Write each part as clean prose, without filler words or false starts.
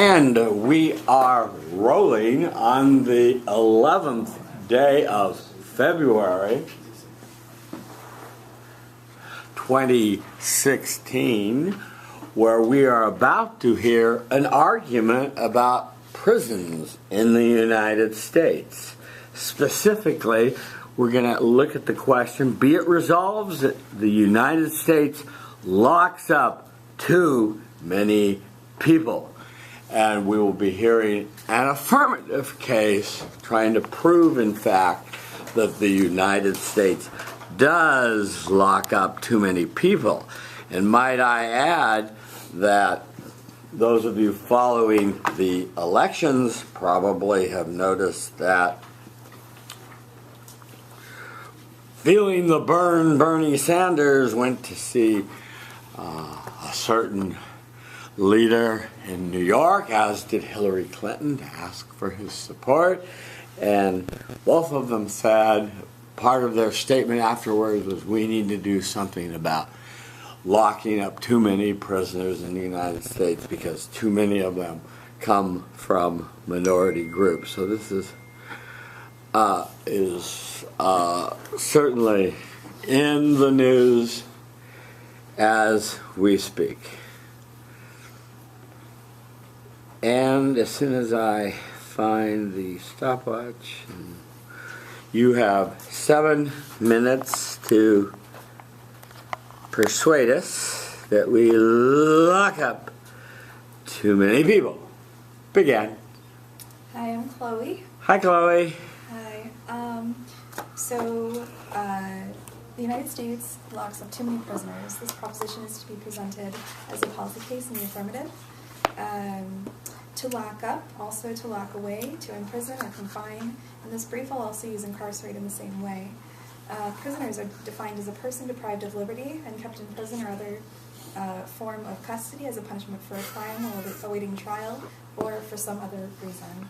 And we are rolling on the 11th day of February 2016, where we are about to hear an argument about prisons in the United States. Specifically, we're going to look at the question, be it resolved that the United States locks up too many people. And we will be hearing an affirmative case trying to prove, in fact, that the United States does lock up too many people. And might I add that those of you following the elections probably have noticed that feeling the burn, Bernie Sanders went to see a certain leader in New York, as did Hillary Clinton, to ask for his support. And both of them said, part of their statement afterwards was, we need to do something about locking up too many prisoners in the United States because too many of them come from minority groups. So this is certainly in the news as we speak. And as soon as I find the stopwatch, you have 7 minutes to persuade us that we lock up too many people. Begin. Hi, I'm Chloe. Hi, Chloe. Hi. The United States locks up too many prisoners. This proposition is to be presented as a policy case in the affirmative. To lock up, also to lock away, to imprison or confine. In this brief, I'll also use incarcerate in the same way. Prisoners are defined as a person deprived of liberty and kept in prison or other form of custody as a punishment for a crime while awaiting trial or for some other reason.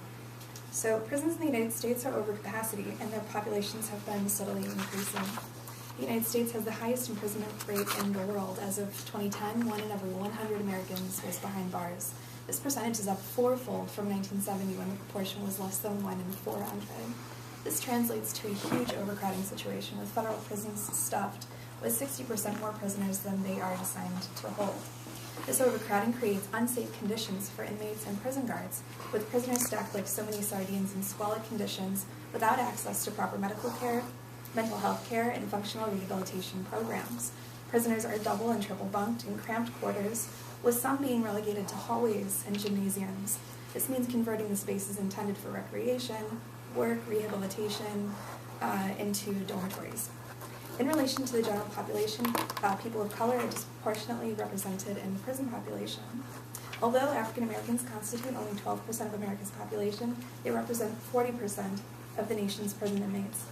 So prisons in the United States are over capacity and their populations have been steadily increasing. The United States has the highest imprisonment rate in the world. As of 2010, 1 in every 100 Americans was behind bars. This percentage is up fourfold from 1970 when the proportion was less than 1 in 400. This translates to a huge overcrowding situation with federal prisons stuffed with 60% more prisoners than they are designed to hold. This overcrowding creates unsafe conditions for inmates and prison guards, with prisoners stacked like so many sardines in squalid conditions without access to proper medical care, mental health care, and functional rehabilitation programs. Prisoners are double and triple bunked in cramped quarters, with some being relegated to hallways and gymnasiums. This means converting the spaces intended for recreation, work, rehabilitation, into dormitories. In relation to the general population, people of color are disproportionately represented in the prison population. Although African Americans constitute only 12% of America's population, they represent 40% of the nation's prison inmates.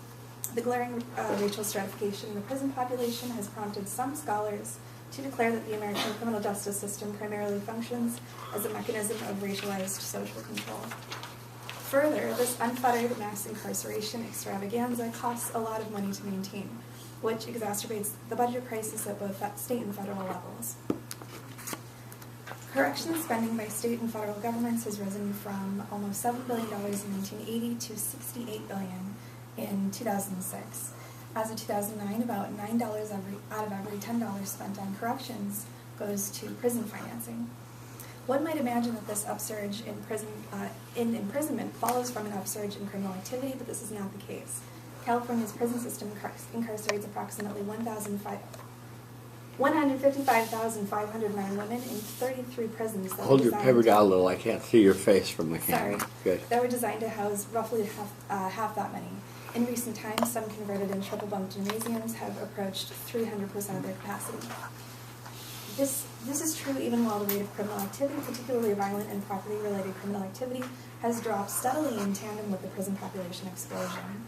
The glaring racial stratification in the prison population has prompted some scholars to declare that the American criminal justice system primarily functions as a mechanism of racialized social control. Further, this unfettered mass incarceration extravaganza costs a lot of money to maintain, which exacerbates the budget crisis at both state and federal levels. Corrections spending by state and federal governments has risen from almost $7 billion in 1980 to $68 billion in 2006. As of 2009, about $9 out of every $10 spent on corrections goes to prison financing. One might imagine that this upsurge in imprisonment follows from an upsurge in criminal activity, but this is not the case. California's prison system incarcerates approximately 155,509 women in 33 prisons. Hold your paper down a little. I can't see your face from the camera. Sorry. Good. That were designed to house roughly half that many. In recent times, some converted and triple-bunked gymnasiums have approached 300% of their capacity. This is true even while the rate of criminal activity, particularly violent and property-related criminal activity, has dropped steadily in tandem with the prison population explosion.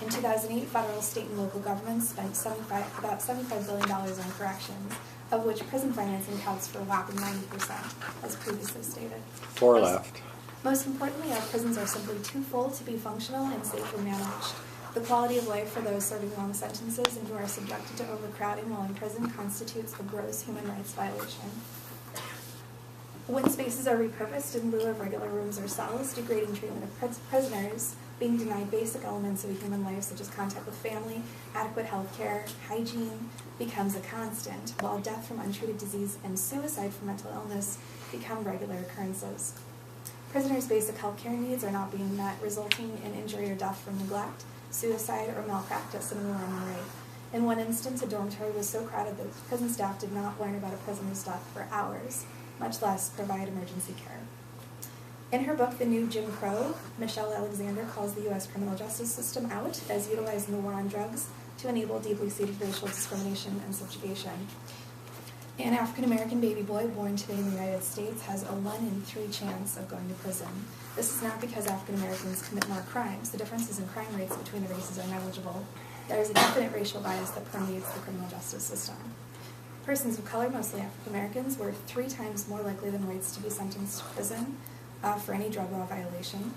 In 2008, federal, state, and local governments spent about $75 billion on corrections, of which prison financing counts for a whopping 90%, as previously stated. 4 left. Most importantly, our prisons are simply too full to be functional and safely managed. The quality of life for those serving long sentences and who are subjected to overcrowding while in prison constitutes a gross human rights violation. When spaces are repurposed in lieu of regular rooms or cells, degrading treatment of prisoners, being denied basic elements of a human life such as contact with family, adequate health care, hygiene, becomes a constant, while death from untreated disease and suicide from mental illness become regular occurrences. Prisoners' basic health care needs are not being met, resulting in injury or death from neglect, suicide, or malpractice in an alarming rate. In one instance, a dormitory was so crowded that prison staff did not learn about a prisoner's death for hours, much less provide emergency care. In her book, The New Jim Crow, Michelle Alexander calls the U.S. criminal justice system out as utilizing the war on drugs to enable deeply seated racial discrimination and subjugation. An African-American baby boy born today in the United States has a 1 in 3 chance of going to prison. This is not because African-Americans commit more crimes. The differences in crime rates between the races are negligible. There is a definite racial bias that permeates the criminal justice system. Persons of color, mostly African-Americans, were 3 times more likely than whites to be sentenced to prison for any drug law violation.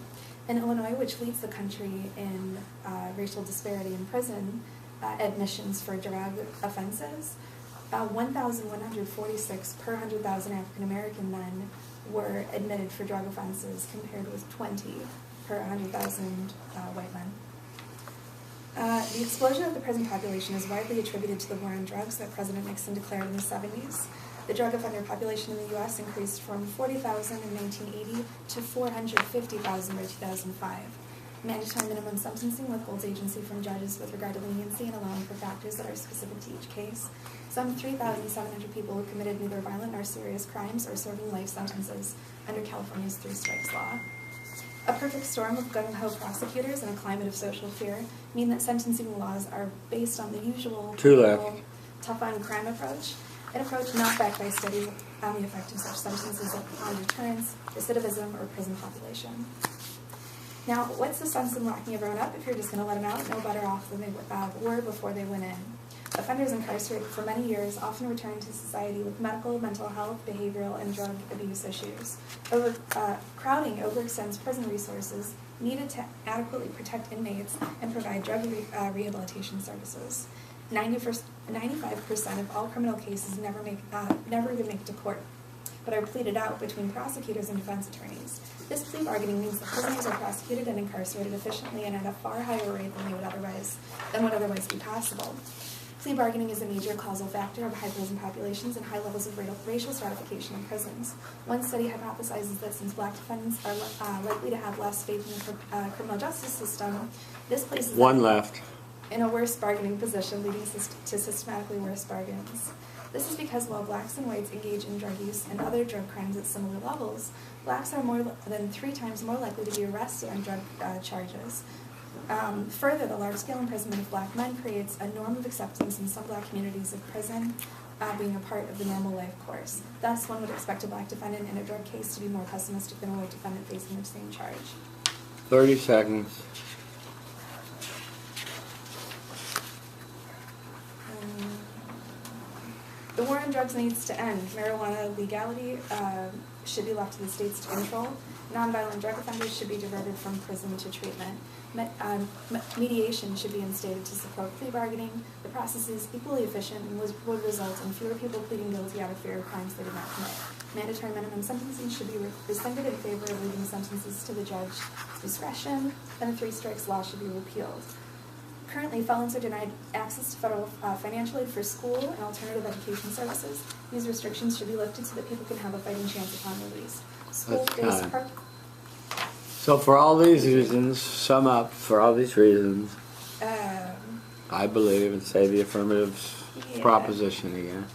In Illinois, which leads the country in racial disparity in prison admissions for drug offenses, 1,146 per 100,000 African-American men were admitted for drug offenses, compared with 20 per 100,000 white men. The explosion of the prison population is widely attributed to the war on drugs that President Nixon declared in the 70s. The drug offender population in the U.S. increased from 40,000 in 1980 to 450,000 by 2005. Mandatory minimum sentencing withholds agency from judges with regard to leniency and allowing for factors that are specific to each case. Some 3,700 people who committed neither violent nor serious crimes are serving life sentences under California's 3 strikes law. A perfect storm of gung-ho prosecutors and a climate of social fear mean that sentencing laws are based on the usual tough-on-crime approach, an approach not backed by studies on the effect of such sentences on deterrence, recidivism, or prison population. Now, what's the sense in locking everyone up if you're just going to let them out no better off than they were before they went in? Offenders incarcerated for many years often return to society with medical, mental health, behavioral, and drug abuse issues. Crowding overextends prison resources needed to adequately protect inmates and provide drug rehabilitation services. 95% of all criminal cases never even make it to court, but are pleaded out between prosecutors and defense attorneys. This plea bargaining means that prisoners are prosecuted and incarcerated efficiently and at a far higher rate than would otherwise be possible. Plea bargaining is a major causal factor of high prison populations and high levels of racial stratification in prisons. One study hypothesizes that since black defendants are likely to have less faith in the criminal justice system, this places them in a worse bargaining position, leading to systematically worse bargains. This is because while blacks and whites engage in drug use and other drug crimes at similar levels, blacks are more than 3 times more likely to be arrested on drug charges. Further, the large-scale imprisonment of black men creates a norm of acceptance in some black communities of prison being a part of the normal life course. Thus, one would expect a black defendant in a drug case to be more pessimistic than a white defendant facing the same charge. 30 seconds. The war on drugs needs to end. Marijuana legality should be left to the states to control. Nonviolent drug offenders should be diverted from prison to treatment. Mediation should be instated to support plea bargaining. The process is equally efficient and would result in fewer people pleading guilty out of fear of crimes they did not commit. Mandatory minimum sentencing should be rescinded in favor of leaving sentences to the judge's discretion, and the 3 strikes law should be repealed. Currently, felons are denied access to federal financial aid for school and alternative education services. These restrictions should be lifted so that people can have a fighting chance upon release. So for all these reasons, sum up, for all these reasons, I believe and say the affirmative proposition again.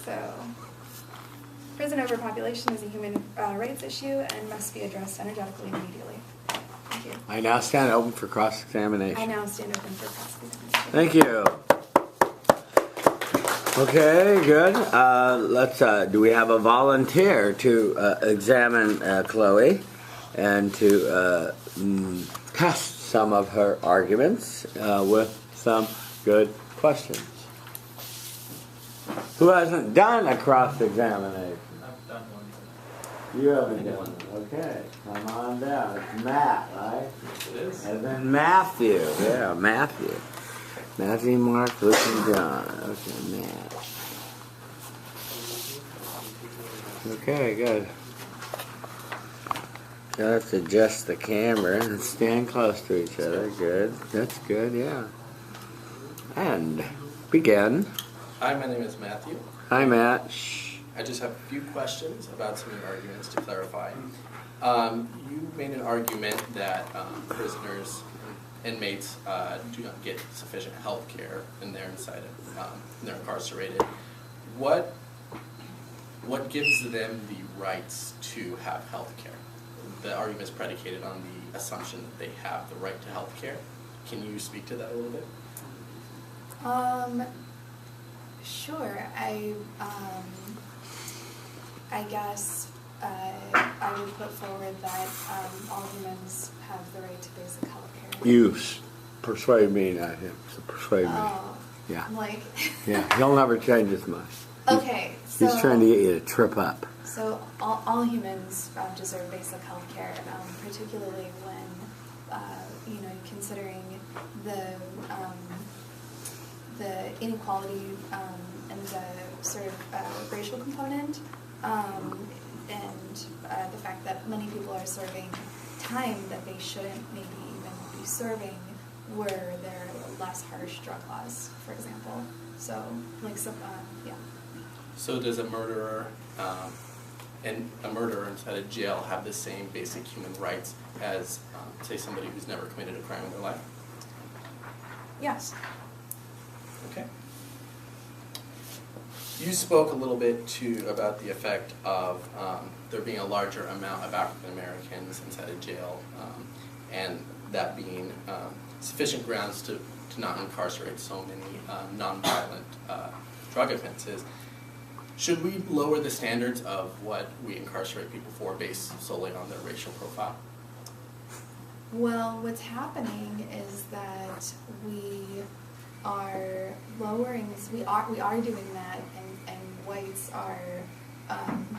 So, prison overpopulation is a human rights issue and must be addressed energetically and immediately. Thank you. I now stand open for cross-examination. I now stand open for cross-examination. Thank you. Okay, good. Do we have a volunteer to examine Chloe and to test some of her arguments with some good questions? Who hasn't done a cross-examination? I've done one. You haven't done it. Okay, come on down. It's Matt, right? Yes, it is. And then Matthew. Yeah, Matthew. Matthew, Mark, Luke, and John. Okay, Matt. Okay, good. Let's adjust the camera and stand close to each other. Good. That's good, yeah. And begin. Hi, my name is Matthew. Hi, Matt. Shh. I just have a few questions about some of your arguments to clarify. You made an argument that prisoners, inmates, do not get sufficient health care when they're inside of, they're incarcerated. What gives them the rights to have health care? The argument is predicated on the assumption that they have the right to health care. Can you speak to that a little bit? Sure. I guess I would put forward that all humans have the right to basic health care. You persuade me, not him. So persuade me. Oh, Yeah. like. Yeah, he'll never change his mind. Okay, so. He's trying to get you to trip up. So all humans deserve basic health care, particularly when, considering the inequality and the sort of racial component, and the fact that many people are serving time that they shouldn't maybe even be serving where there are less harsh drug laws, for example. So, yeah. So does a murderer inside of jail have the same basic human rights as, say, somebody who's never committed a crime in their life? Yes. Okay. You spoke a little bit about the effect of there being a larger amount of African Americans inside of jail, and that being sufficient grounds to not incarcerate so many nonviolent drug offenses. Should we lower the standards of what we incarcerate people for based solely on their racial profile? Well, what's happening is that we are lowering, we are doing that, and whites are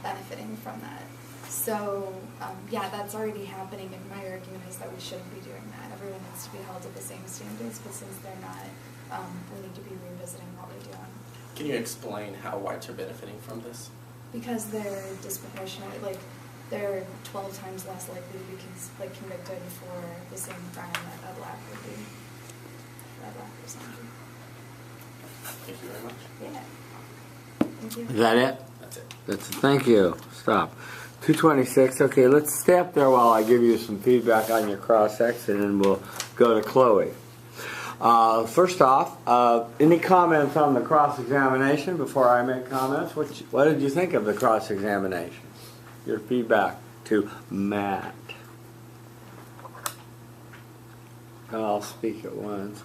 benefiting from that. So, yeah, that's already happening, and my argument is that we shouldn't be doing that. Everyone needs to be held to the same standards, but since they're not, we need to be revisiting what we're doing. Can you explain how whites are benefiting from this? Because they're disproportionate, like, they're 12 times less likely to be convicted for the same crime that a black would be. A black person would be. Thank you very much. Yeah. Thank you. Is that it? That's it. Thank you. Stop. 226. Okay, let's stay up there while I give you some feedback on your cross-section, and we'll go to Chloe. First off, any comments on the cross-examination before I make comments? What did you think of the cross-examination? Your feedback to Matt. I'll speak at once.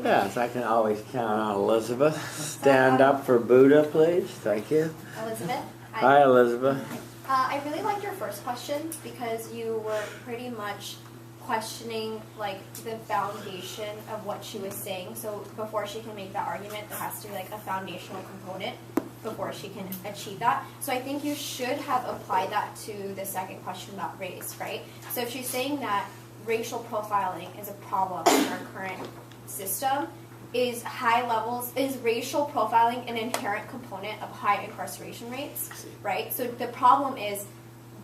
Yes, I can always count on Elizabeth. Stand up for Buddha, please. Thank you. Elizabeth? Hi, Elizabeth. I really liked your first question because you were pretty much questioning like the foundation of what she was saying. So before she can make that argument, there has to be like a foundational component before she can achieve that. So I think you should have applied that to the second question about race, right? So if she's saying that racial profiling is a problem in our current system, is racial profiling an inherent component of high incarceration rates, right? So the problem is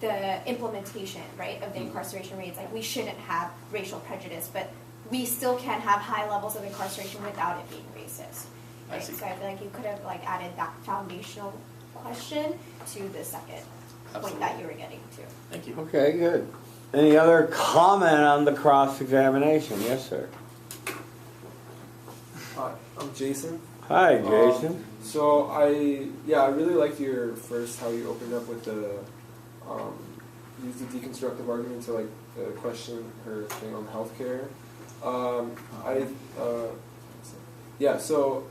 the implementation, right, of the incarceration rates. Like, we shouldn't have racial prejudice, but we still can have high levels of incarceration without it being racist. Right? So I feel like you could have like added that foundational question to the second point that you were getting to. Thank you. Okay, good. Any other comment on the cross-examination? Yes, sir. Hi, I'm Jason. Hi, Jason. So I really liked your first, how you opened up with the, use the deconstructive argument to like the question, her thing on healthcare.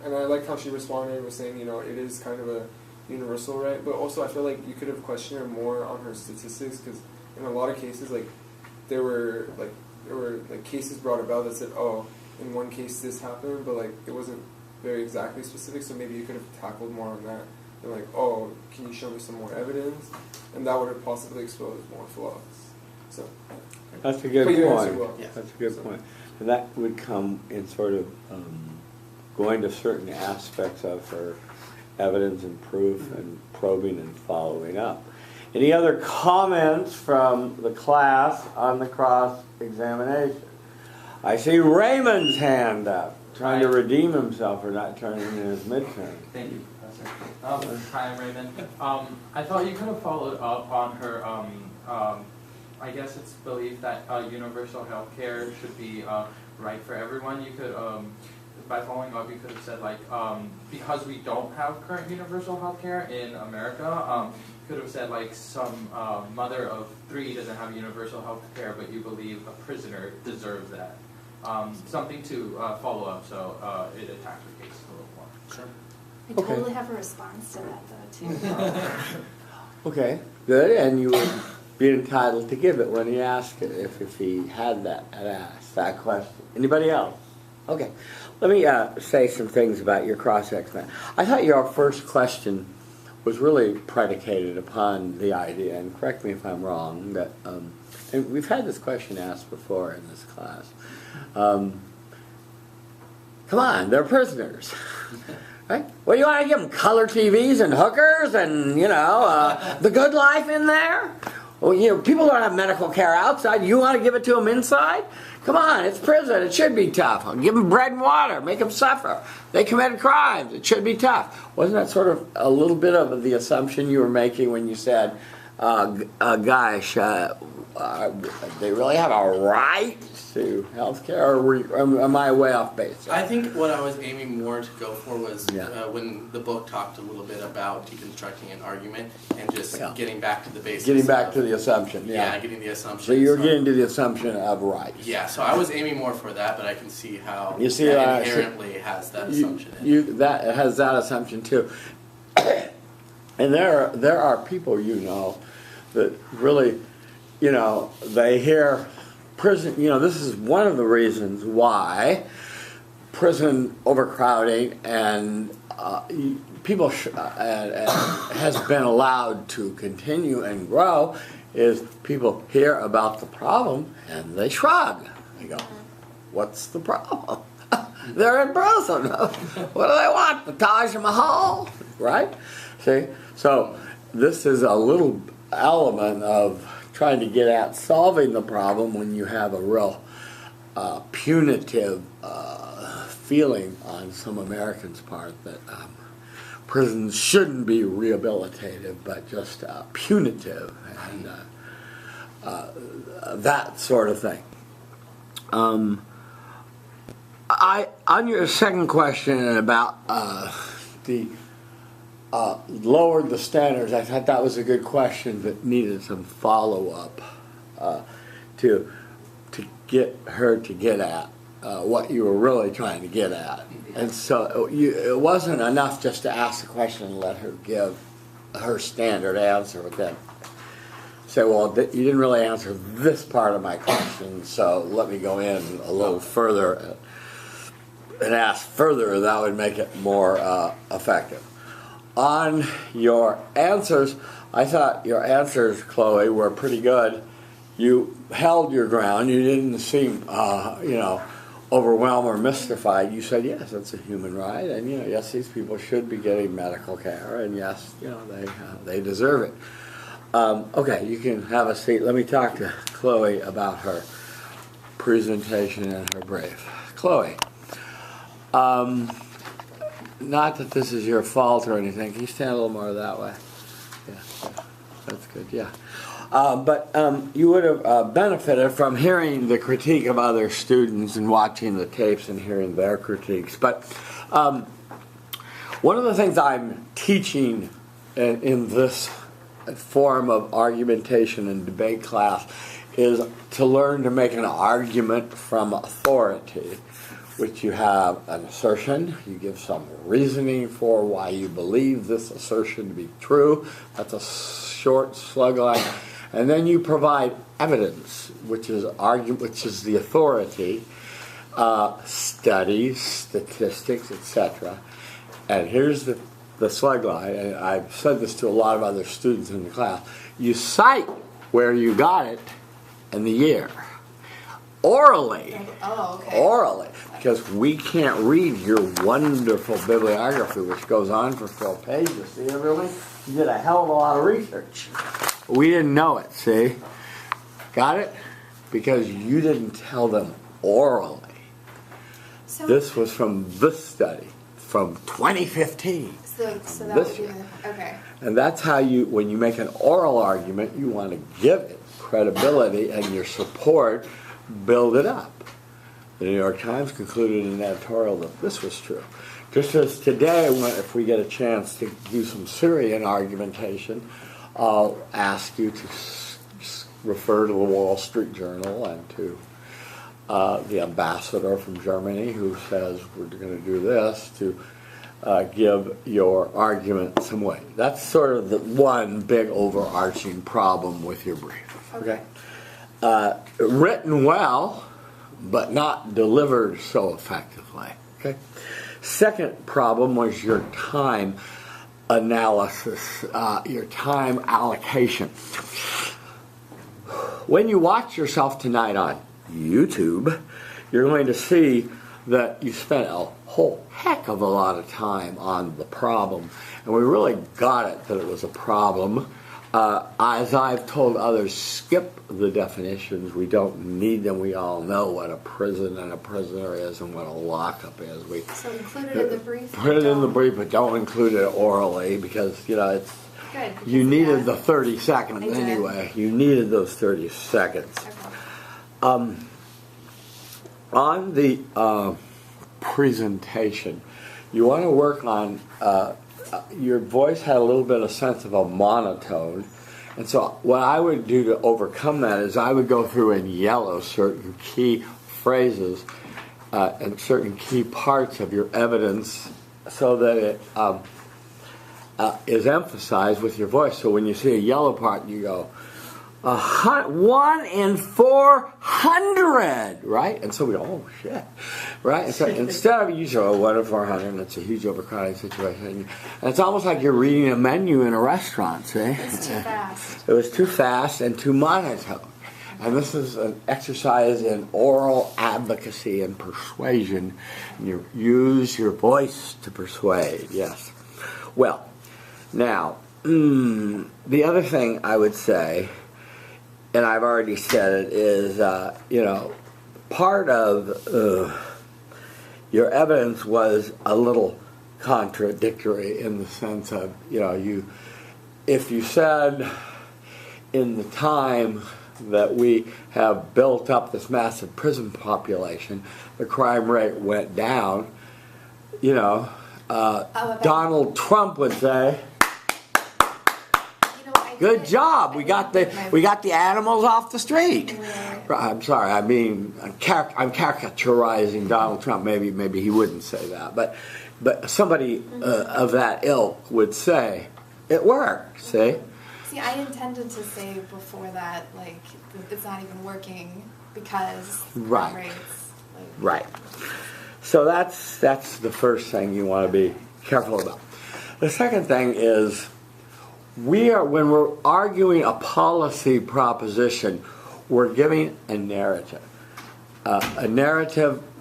And I liked how she responded and was saying, you know, it is kind of a universal right, but also I feel like you could have questioned her more on her statistics, because in a lot of cases, like, there were cases brought about that said, oh, in one case this happened, but like it wasn't very exactly specific, so maybe you could have tackled more on that. And like, oh, can you show me some more evidence? And that would have possibly exposed more flaws. So That's a good but you point. answered well. Yeah. That's a good point. And that would come in sort of going to certain aspects of her evidence and proof and probing and following up. Any other comments from the class on the cross-examination? I see Raymond's hand up, trying to redeem himself for not turning in his midterm. Thank you, Professor. Hi, I'm Raymond. I thought you could have followed up on her, I guess it's belief that universal health care should be right for everyone. You could, by following up, you could have said, like, because we don't have current universal health care in America, you could have said, like, some mother of 3 doesn't have universal health care, but you believe a prisoner deserves that. Something to follow up so it attacks your case a little more. Sure. I Okay. totally have a response to that, though, too. Okay, good, and you would be entitled to give it when he asked it, if he had asked that question. Anybody else? Okay, let me say some things about your cross-examination. I thought your first question was really predicated upon the idea, and correct me if I'm wrong, that, and we've had this question asked before in this class. Come on, they're prisoners. Right? Well, you want to give them color TVs and hookers and, the good life in there? Well, people don't have medical care outside. You want to give it to them inside? Come on, it's prison. It should be tough. Give them bread and water. Make them suffer. They committed crimes. It should be tough. Wasn't that sort of a little bit of the assumption you were making when you said, gosh, they really have a right to health care, or am I way off base? I think what I was aiming more to go for was Yeah. when the book talked a little bit about deconstructing an argument and just getting back to the basics. Getting back of, to the assumption, yeah, getting the assumption. So you're getting to the assumption of rights. Yeah, so I was aiming more for that, but I can see how You see, that inherently has that assumption in it. That has that assumption too. And there are people that really, they hear prison, this is one of the reasons why prison overcrowding and people has been allowed to continue and grow is people hear about the problem and they shrug. They go, what's the problem? They're in prison. What do they want? The Taj Mahal? Right? See? So this is a little element of trying to get at solving the problem when you have a real punitive feeling on some Americans' part that prisons shouldn't be rehabilitative but just punitive and that sort of thing. On your second question about the lowered the standards, I thought that was a good question that needed some follow-up to get her to get at what you were really trying to get at. And so it wasn't enough just to ask the question and let her give her standard answer, but then say, well, you didn't really answer this part of my question, so let me go in a little further and ask further. That would make it more effective. On your answers, I thought your answers, Chloe, were pretty good. You held your ground. You didn't seem, overwhelmed or mystified. You said, yes, it's a human right, and yes, these people should be getting medical care, and yes, they deserve it. Okay, you can have a seat. Let me talk to Chloe about her presentation and her brief. Chloe. Not that this is your fault or anything. Can you stand a little more that way? Yeah, that's good, yeah. But you would have benefited from hearing the critique of other students and watching the tapes and hearing their critiques. But one of the things I'm teaching in this form of argumentation and debate class is to learn to make an argument from authority, which you have an assertion, you give some reasoning for why you believe this assertion to be true. That's a short slug line. And then you provide evidence, which is the authority, studies, statistics, etc. And here's the slug line, and I've said this to a lot of other students in the class. You cite where you got it and the year. orally. Oh, okay. Orally, because we can't read your wonderful bibliography, which goes on for 12 pages. See, everyone? You did a hell of a lot of research. We didn't know it, see? Got it? Because you didn't tell them orally. So, This was from this study, from 2015. so that this would be year. okay. And that's how you, when you make an oral argument, you want to give it credibility and your support, build it up. The New York Times concluded in an editorial that this was true. Just as today, if we get a chance to do some Syrian argumentation, I'll ask you to refer to the Wall Street Journal and to the ambassador from Germany who says we're going to do this, to give your argument some weight. That's sort of the one big overarching problem with your brief. Okay? Written well, but not delivered so effectively. Okay? Second problem was your time analysis, your time allocation. When you watch yourself tonight on YouTube, you're going to see that you spent a whole heck of a lot of time on the problem. And we really got it that it was a problem. As I've told others, skip the definitions. We don't need them. We all know what a prison and a prisoner is and what a lockup is. So include it in the brief. Put it in the brief, but don't include it orally because, you know, it's Good. you because, needed yeah, the 30 seconds I did. anyway. You needed those 30 seconds. Okay. On the presentation, you want to work on your voice had a little bit of sense of a monotone, and so what I would do to overcome that is I would go through and yellow certain key phrases and certain key parts of your evidence so that it is emphasized with your voice. So when you see a yellow part, you go, 1 in 400, right? And so we go, oh shit, right? And so instead of you say, 1 in 400, and it's a huge overcrowding situation, and it's almost like you're reading a menu in a restaurant. See, It's too fast. it was too fast and too monotone. And this is an exercise in oral advocacy and persuasion. And you use your voice to persuade. Yes. Well, now the other thing I would say, and I've already said it, is, part of your evidence was a little contradictory in the sense of, if you said in the time that we have built up this massive prison population, the crime rate went down, Donald Trump would say, good job. We got the animals off the street. I'm sorry. I mean, I'm caricaturizing Donald Trump. Maybe he wouldn't say that, but somebody of that ilk would say it worked. See, I intended to say before that, like, it's not even working because Right. rates. right. So that's the first thing you want to be careful about. The second thing is, when we're arguing a policy proposition, we're giving a narrative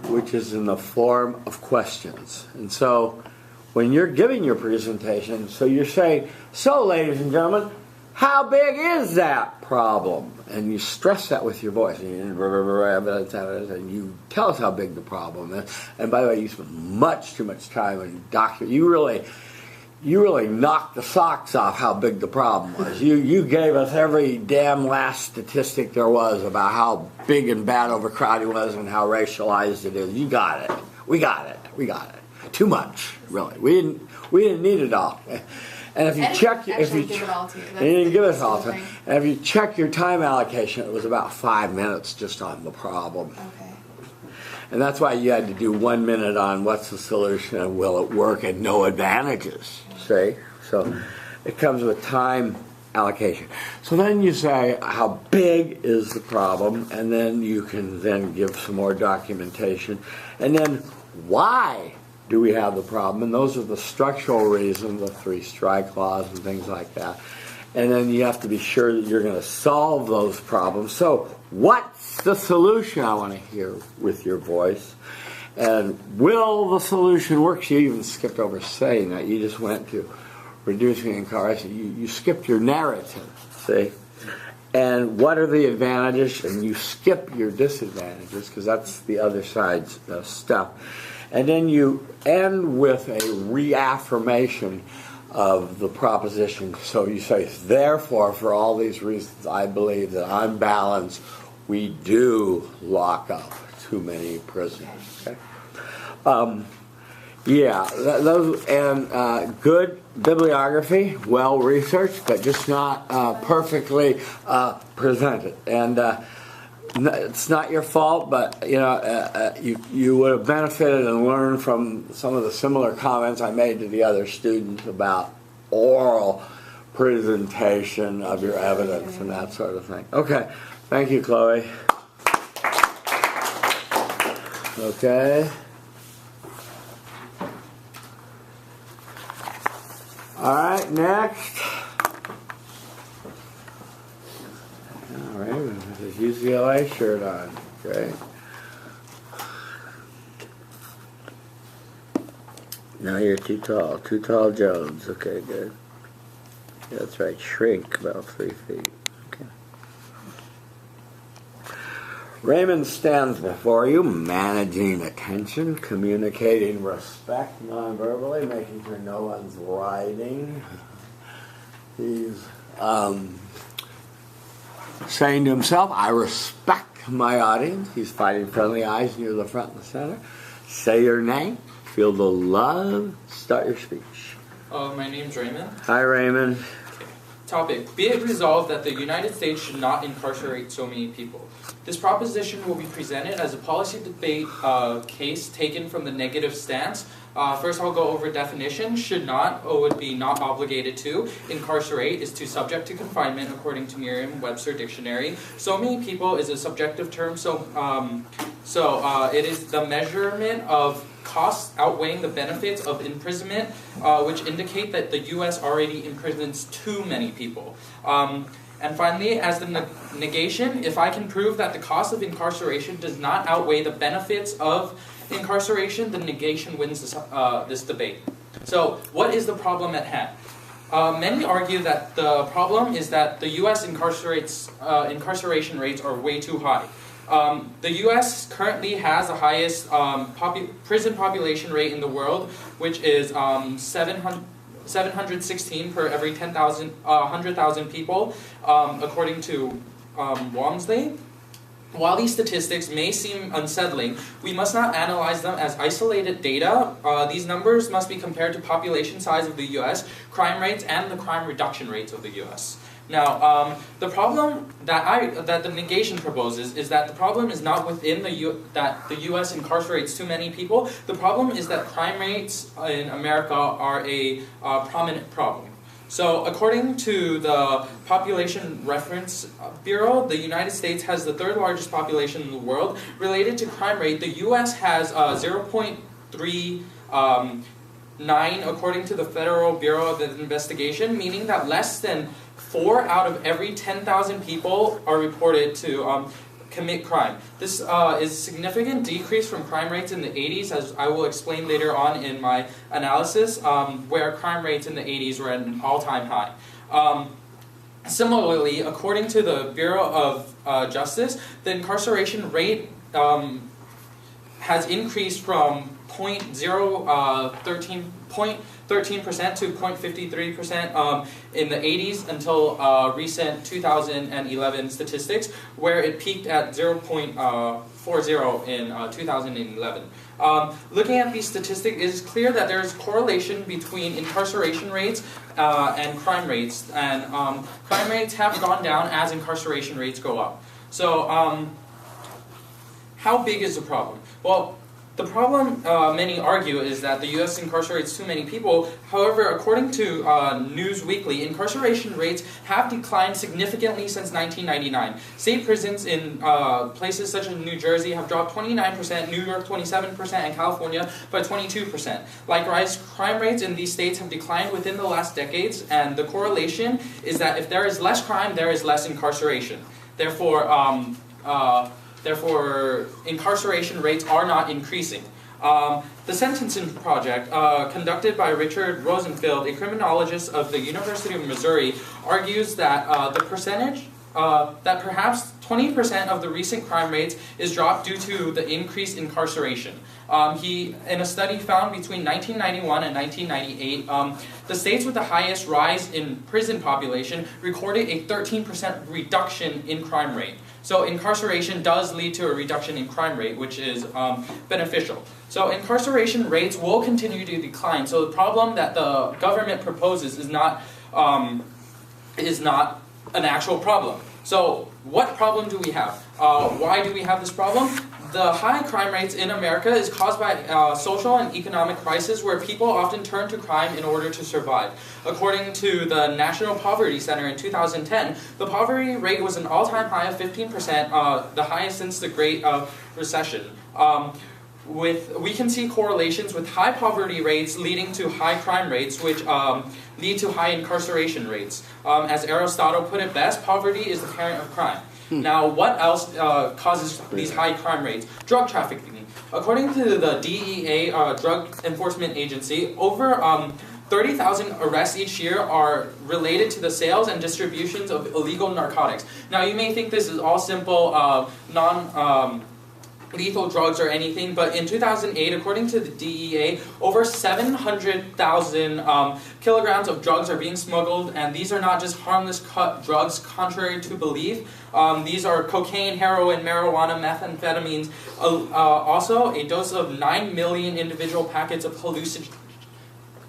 which is in the form of questions. And so when you're giving your presentation, so you're saying, so ladies and gentlemen, how big is that problem? And you stress that with your voice, and you tell us how big the problem is. And by the way, you spend much too much time on doctor. You really knocked the socks off how big the problem was. You gave us every damn last statistic there was about how big and bad overcrowding was and how racialized it is. You got it. We got it. Too much, really. We didn't need it all. And if you check, give it all to you. You didn't give us all to you. And if you check your time allocation, it was about 5 minutes just on the problem. Okay. And that's why you had to do 1 minute on what's the solution and will it work and no advantages. See? So it comes with time allocation. So then you say how big is the problem, and then you can then give some more documentation. And then why do we have the problem? And those are the structural reasons, the 3 strike laws and things like that. and then you have to be sure that you're going to solve those problems. So what's the solution? I want to hear with your voice. And will the solution work? You even skipped over saying that. You just went to reducing incarceration. You skipped your narrative, see? And what are the advantages? And you skip your disadvantages, because that's the other side's stuff. And then you end with a reaffirmation of the proposition. So you say, therefore, for all these reasons, I believe that on balance, we do lock up too many prisoners. Okay? Those and good bibliography, well researched, but just not perfectly presented. And it's not your fault, but you would have benefited and learned from some of the similar comments I made to the other students about oral presentation of your evidence and that sort of thing. Okay, thank you, Chloe. Okay. All right, next. All right, with his UCLA shirt on. Great. Now you're too tall Jones. Okay, good. Yeah, that's right, shrink about 3 feet. Okay. Raymond stands before you, managing attention, communicating respect non-verbally, making sure no one's riding. He's saying to himself, I respect my audience. He's fighting friendly eyes near the front and the center. Say your name, feel the love, start your speech. My name's Raymond. Hi, Raymond. Topic: be it resolved that the United States should not incarcerate so many people. This proposition will be presented as a policy debate case taken from the negative stance. First, I'll go over definition. Should not, or would be not obligated to. Incarcerate is to subject to confinement according to Merriam-Webster dictionary. So many people is a subjective term, so it is the measurement of costs outweighing the benefits of imprisonment, which indicate that the U.S. already imprisons too many people. And finally, as the negation, if I can prove that the cost of incarceration does not outweigh the benefits of incarceration, the negation wins this debate. So, what is the problem at hand? Many argue that the problem is that the U.S. incarceration rates are way too high. The U.S. currently has the highest prison population rate in the world, which is 716 per every 100,000 people, according to Walmsley. While these statistics may seem unsettling, we must not analyze them as isolated data. These numbers must be compared to population size of the U.S., crime rates, and the crime reduction rates of the U.S. Now, the problem that the negation proposes is that the problem is not within that the U.S. incarcerates too many people. The problem is that crime rates in America are a prominent problem. So, according to the Population Reference Bureau, the United States has the third largest population in the world. Related to crime rate, the U.S. has 0.39 according to the Federal Bureau of Investigation, meaning that less than 4 out of every 10,000 people are reported to commit crime. This is a significant decrease from crime rates in the 80s, as I will explain later on in my analysis, where crime rates in the 80s were at an all-time high. Similarly, according to the Bureau of Justice, the incarceration rate has increased from 0.13% to 0.53% in the 80s until recent 2011 statistics, where it peaked at 0.40 in 2011. Looking at these statistics, it is clear that there is correlation between incarceration rates and crime rates, and crime rates have gone down as incarceration rates go up. So, how big is the problem? Well, The problem, many argue, is that the U.S. incarcerates too many people. However, according to News Weekly, incarceration rates have declined significantly since 1999. State prisons in places such as New Jersey have dropped 29%, New York 27%, and California by 22%. Likewise, crime rates in these states have declined within the last decades, and the correlation is that if there is less crime, there is less incarceration. Therefore, incarceration rates are not increasing. The Sentencing Project, conducted by Richard Rosenfeld, a criminologist of the University of Missouri, argues that the percentage, that perhaps 20% of the recent crime rates is dropped due to the increased incarceration. He, in a study found between 1991 and 1998, the states with the highest rise in prison population recorded a 13% reduction in crime rate. So incarceration does lead to a reduction in crime rate, which is beneficial. So incarceration rates will continue to decline. So the problem that the government proposes is not an actual problem. So what problem do we have? Why do we have this problem? The high crime rates in America is caused by social and economic crisis where people often turn to crime in order to survive. According to the National Poverty Center in 2010, the poverty rate was an all-time high of 15%, the highest since the Great Recession. We can see correlations with high poverty rates leading to high crime rates, which lead to high incarceration rates. As Aristotle put it best, poverty is the parent of crime. Now, what else causes these high crime rates? Drug trafficking. According to the DEA, Drug Enforcement Agency, over 30,000 arrests each year are related to the sales and distributions of illegal narcotics. Now, you may think this is all simple, lethal drugs or anything, but in 2008, according to the DEA, over 700,000 kilograms of drugs are being smuggled, and these are not just harmless drugs, contrary to belief. These are cocaine, heroin, marijuana, methamphetamines. Also, a dose of 9 million individual packets of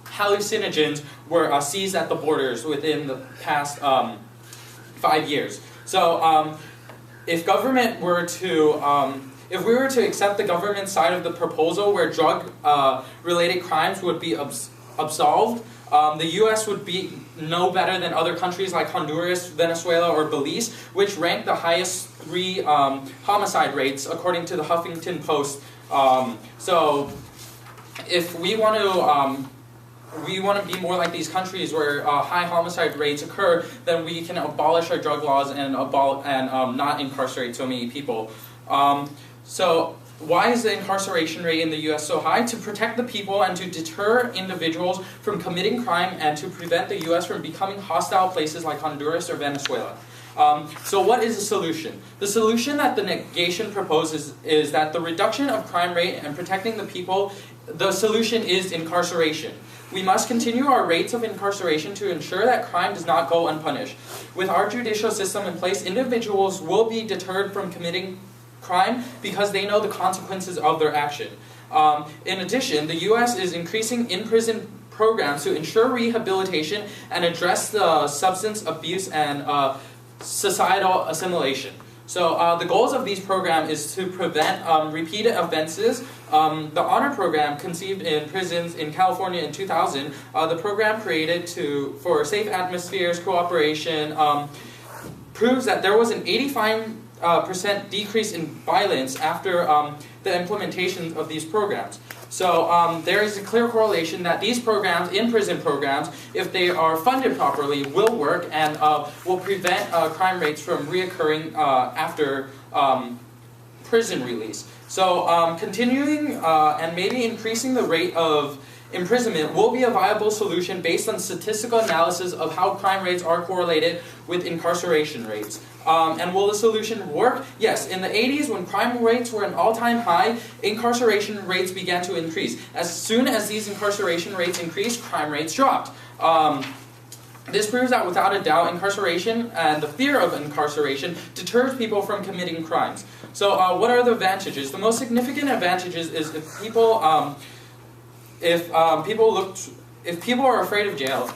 hallucinogens were seized at the borders within the past 5 years. So, if we were to accept the government side of the proposal where drug-related crimes would be absolved, the U.S. would be no better than other countries like Honduras, Venezuela, or Belize, which rank the highest 3 homicide rates according to the Huffington Post. So, if we want to be more like these countries where high homicide rates occur, then we can abolish our drug laws and not incarcerate so many people. So why is the incarceration rate in the U.S. so high? To protect the people and to deter individuals from committing crime and to prevent the U.S. from becoming hostile places like Honduras or Venezuela. So what is the solution? The solution that the negation proposes is that the reduction of crime rate and protecting the people, the solution is incarceration. We must continue our rates of incarceration to ensure that crime does not go unpunished. With our judicial system in place, individuals will be deterred from committing crime because they know the consequences of their action. In addition, the U.S. is increasing in-prison programs to ensure rehabilitation and address the substance abuse and societal assimilation. So the goals of these programs is to prevent repeated offenses. The Honor Program, conceived in prisons in California in 2000, the program created for safe atmospheres, cooperation, proves that there was an 85% decrease in violence after the implementation of these programs. So there is a clear correlation that these programs, in-prison programs, if they are funded properly, will work and will prevent crime rates from reoccurring after prison release. So continuing and maybe increasing the rate of imprisonment will be a viable solution based on statistical analysis of how crime rates are correlated with incarceration rates. And will the solution work? Yes. In the 80s, when crime rates were an all-time high, incarceration rates began to increase. As soon as these incarceration rates increased, crime rates dropped. This proves that without a doubt, incarceration and the fear of incarceration deters people from committing crimes. So what are the advantages? The most significant advantages is if people are afraid of jail,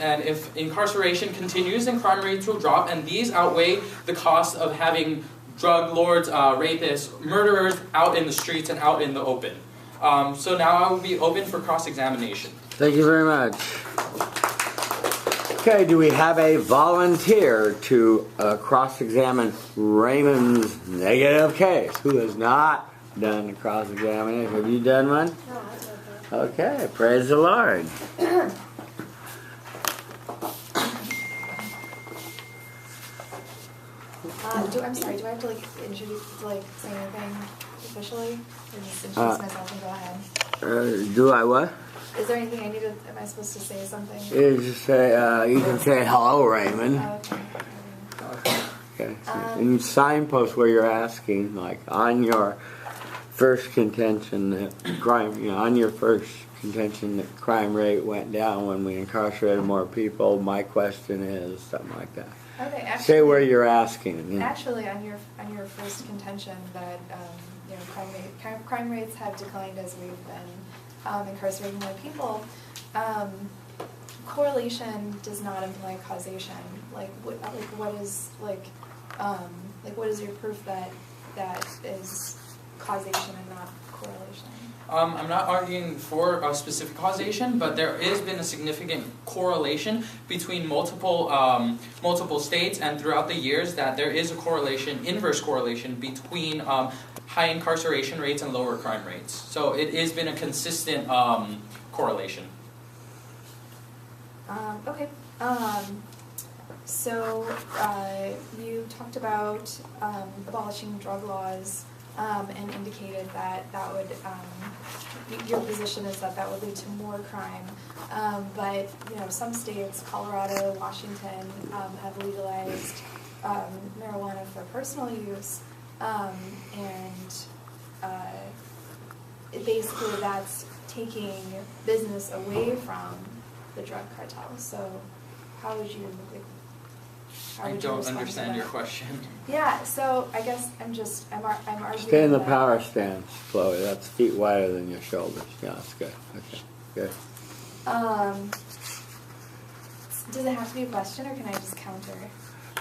and if incarceration continues, then crime rates will drop, and these outweigh the cost of having drug lords, rapists, murderers out in the streets and out in the open. So now I will be open for cross-examination. Thank you very much. Okay, do we have a volunteer to cross-examine Raymond's negative case? Who has not done the cross-examination? Have you done one? No, that's Okay, praise the Lord. I'm sorry, do I have to say anything officially? Or just introduce myself and go ahead? Do I what? Is there anything I need to, am I supposed to say something? You just say, you can say hello, Raymond. Oh, okay. Okay. And you signpost where you're asking, like on your first contention that crime, on your first contention that crime rate went down when we incarcerated more people. My question is something like that. Okay, actually, Say where you're asking. Yeah. Actually, on your first contention that crime rates have declined as we've been incarcerating more people, correlation does not imply causation. What is your proof that is causation and not correlation? I'm not arguing for a specific causation, but there has been a significant correlation between multiple states and throughout the years that there is a correlation, inverse correlation, between high incarceration rates and lower crime rates. So it has been a consistent correlation. Okay. So you talked about abolishing drug laws and indicated that would, your position is that would lead to more crime. But some states, Colorado, Washington, have legalized marijuana for personal use, and basically that's taking business away from the drug cartels. So how would you? I don't understand your question. Yeah, so I guess I'm arguing. Stay in the that- power stance, Chloe. That's feet wider than your shoulders. Yeah, that's good. Okay, good. Does it have to be a question, or can I just counter?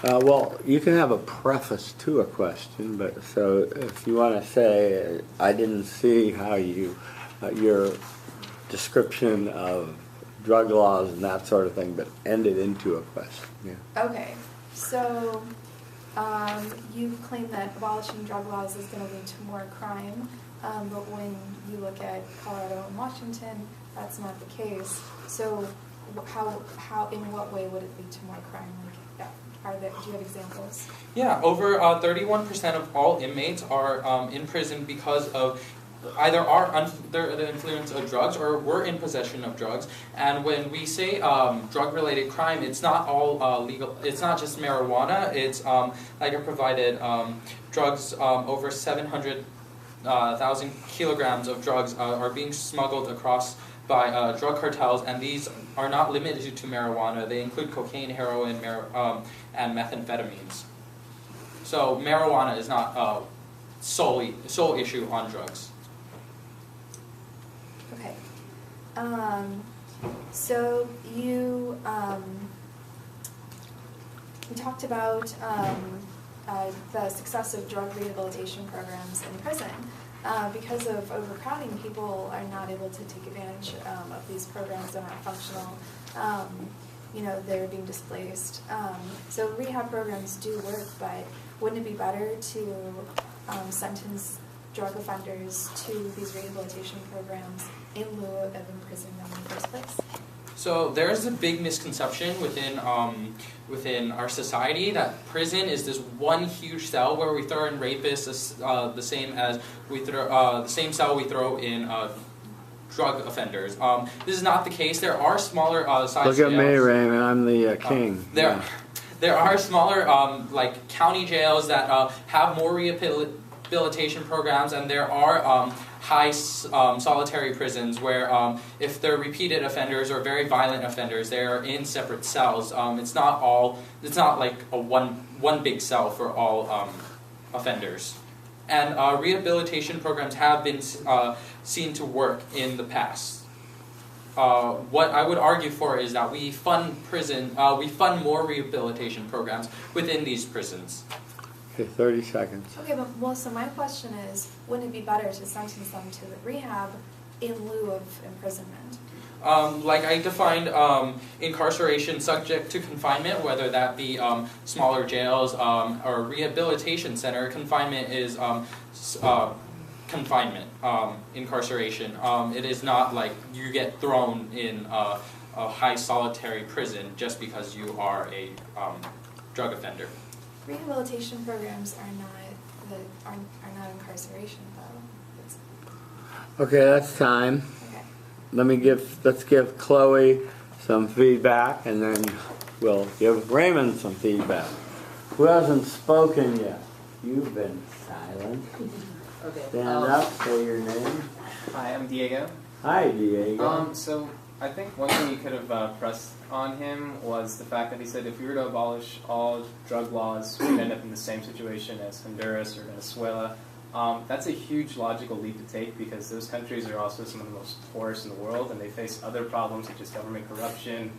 Well, you can have a preface to a question, but so if you want to say, I didn't see how you, your description of drug laws and that sort of thing, but ended into a question. Yeah. Okay, so you've claimed that abolishing drug laws is going to lead to more crime, but when you look at Colorado and Washington, that's not the case. So how in what way would it lead to more crime? Do you have examples? Yeah, over 31% of all inmates are in prison because of either are under the influence of drugs or were in possession of drugs. And when we say drug-related crime, it's not all legal. It's not just marijuana. It's like I provided drugs. Over 700,000 kilograms of drugs are being smuggled across by drug cartels, and these are not limited to marijuana. They include cocaine, heroin, and methamphetamines. So marijuana is not sole issue on drugs. Okay. So you talked about the success of drug rehabilitation programs in prison. Because of overcrowding, people are not able to take advantage of these programs. They're not functional. They're being displaced. So rehab programs do work, but wouldn't it be better to sentence drug offenders to these rehabilitation programs in lieu of imprisoning them in the first place? So there's a big misconception within our society that prison is this one huge cell where we throw in rapists, the same as we throw the same cell we throw in drug offenders. This is not the case. There are smaller size Look at me, jails. Raymond. I'm the king. There are smaller like county jails that have more rehabilitation programs, and there are high solitary prisons where if they're repeated offenders or very violent offenders, they're in separate cells. It's not like a one big cell for all offenders. And rehabilitation programs have been seen to work in the past. What I would argue for is that we fund more rehabilitation programs within these prisons. Okay, 30 seconds. Okay, but well, so my question is, wouldn't it be better to sentence them to the rehab in lieu of imprisonment? Like I defined incarceration subject to confinement, whether that be smaller jails or rehabilitation center. Confinement is confinement, incarceration. It is not like you get thrown in a high solitary prison just because you are a drug offender. Rehabilitation programs are not incarceration, though. It's, Okay, that's time. okay. Let's give Chloe some feedback, and then we'll give Raymond some feedback. Who hasn't spoken yet? You've been silent. Okay. Stand up, say your name. Hi, I'm Diego. Hi, Diego. So I think one thing you could have pressed on him was the fact that he said if we were to abolish all drug laws, we'd end up in the same situation as Honduras or Venezuela. That's a huge logical leap to take because those countries are also some of the most poorest in the world, and they face other problems such as government corruption,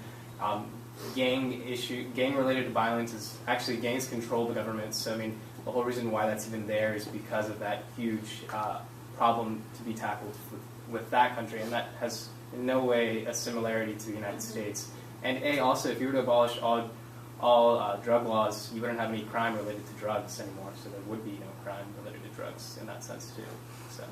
gang-related violence. Is actually gangs control the government. So I mean, the whole reason why that's even there is because of that huge problem to be tackled with that country, and that has in no way a similarity to the United States. And also, if you were to abolish all drug laws, you wouldn't have any crime related to drugs anymore. So there would be no crime related to drugs in that sense too. So.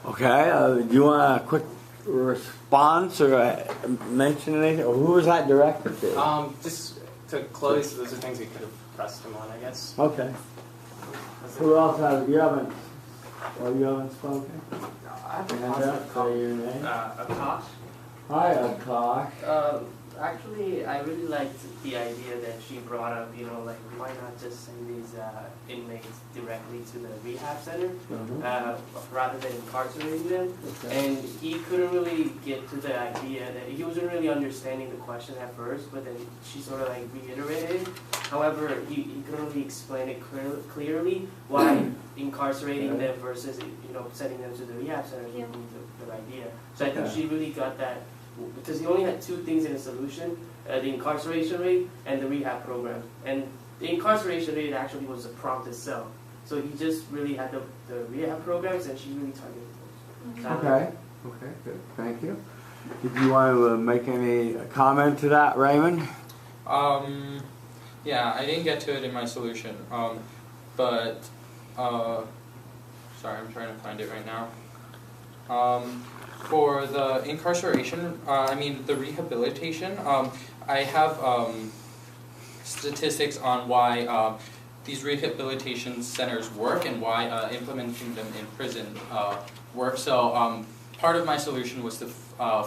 Okay, do you want a quick response or mention anything? Or who was that directed to? Just to Chloe, so those are things we could have pressed him on, I guess. Okay. Who else has, you haven't spoken? Stand up, say your name. Akash. Hi, Akash. Actually, I really liked the idea that she brought up, like why not just send these inmates directly to the rehab center rather than incarcerating them. Okay. And he couldn't really get to the idea that he wasn't really understanding the question at first, but then she sort of like reiterated it. However, he couldn't really explain it clearly why incarcerating them versus sending them to the rehab center would be the idea. So I think she really got that. Because he only had two things in his solution, the incarceration rate and the rehab program. And the incarceration rate actually was the prompt itself. So he just really had the rehab programs, and she really targeted those. Okay, good. Thank you. Did you want to make any comment to that, Raymond? Yeah, I didn't get to it in my solution, but sorry, I'm trying to find it right now. For the incarceration, the rehabilitation, I have statistics on why these rehabilitation centers work and why implementing them in prison work. So part of my solution was to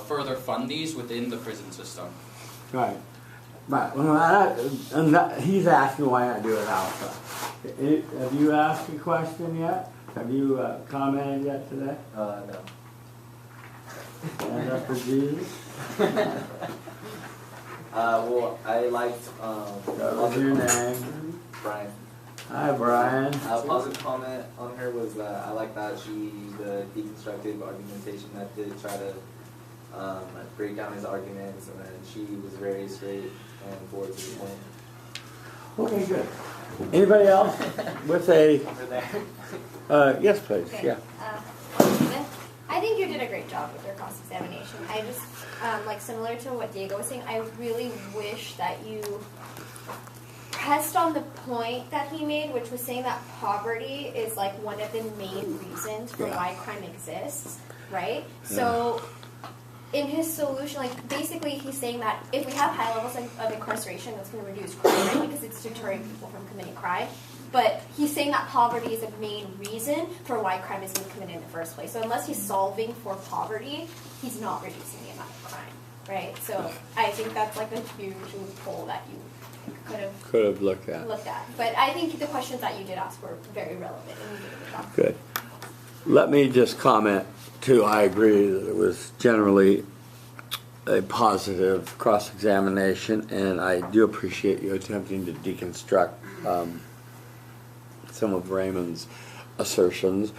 further fund these within the prison system. Right. Right. Well, he's asking why not do it outside. Have you asked a question yet? Have you commented yet today? No. Stand up for Jesus. Well, I liked. What was your name? Brian. Hi, Brian. A positive comment on her was that I like that she used the deconstructive argumentation method to try to break down his arguments, and then she was very straight and forward to the point. Okay, good. Anybody else with a? Over there. Yes, please. Okay. Yeah. I think you did a great job with your cross-examination. I just, similar to what Diego was saying, I really wish that you pressed on the point that he made, which was saying that poverty is like one of the main reasons for why crime exists, right? So in his solution, basically he's saying that if we have high levels of incarceration, that's going to reduce crime, right? Because it's deterring people from committing crime. But he's saying that poverty is a main reason for why crime is being committed in the first place. So unless he's solving for poverty, he's not reducing the amount of crime, right? So I think that's like a huge loophole that you could have looked at. But I think the questions that you did ask were very relevant, and you did a good job. Good. Let me just comment too. I agree that it was generally a positive cross-examination, and I do appreciate you attempting to deconstruct some of Raymond's assertions.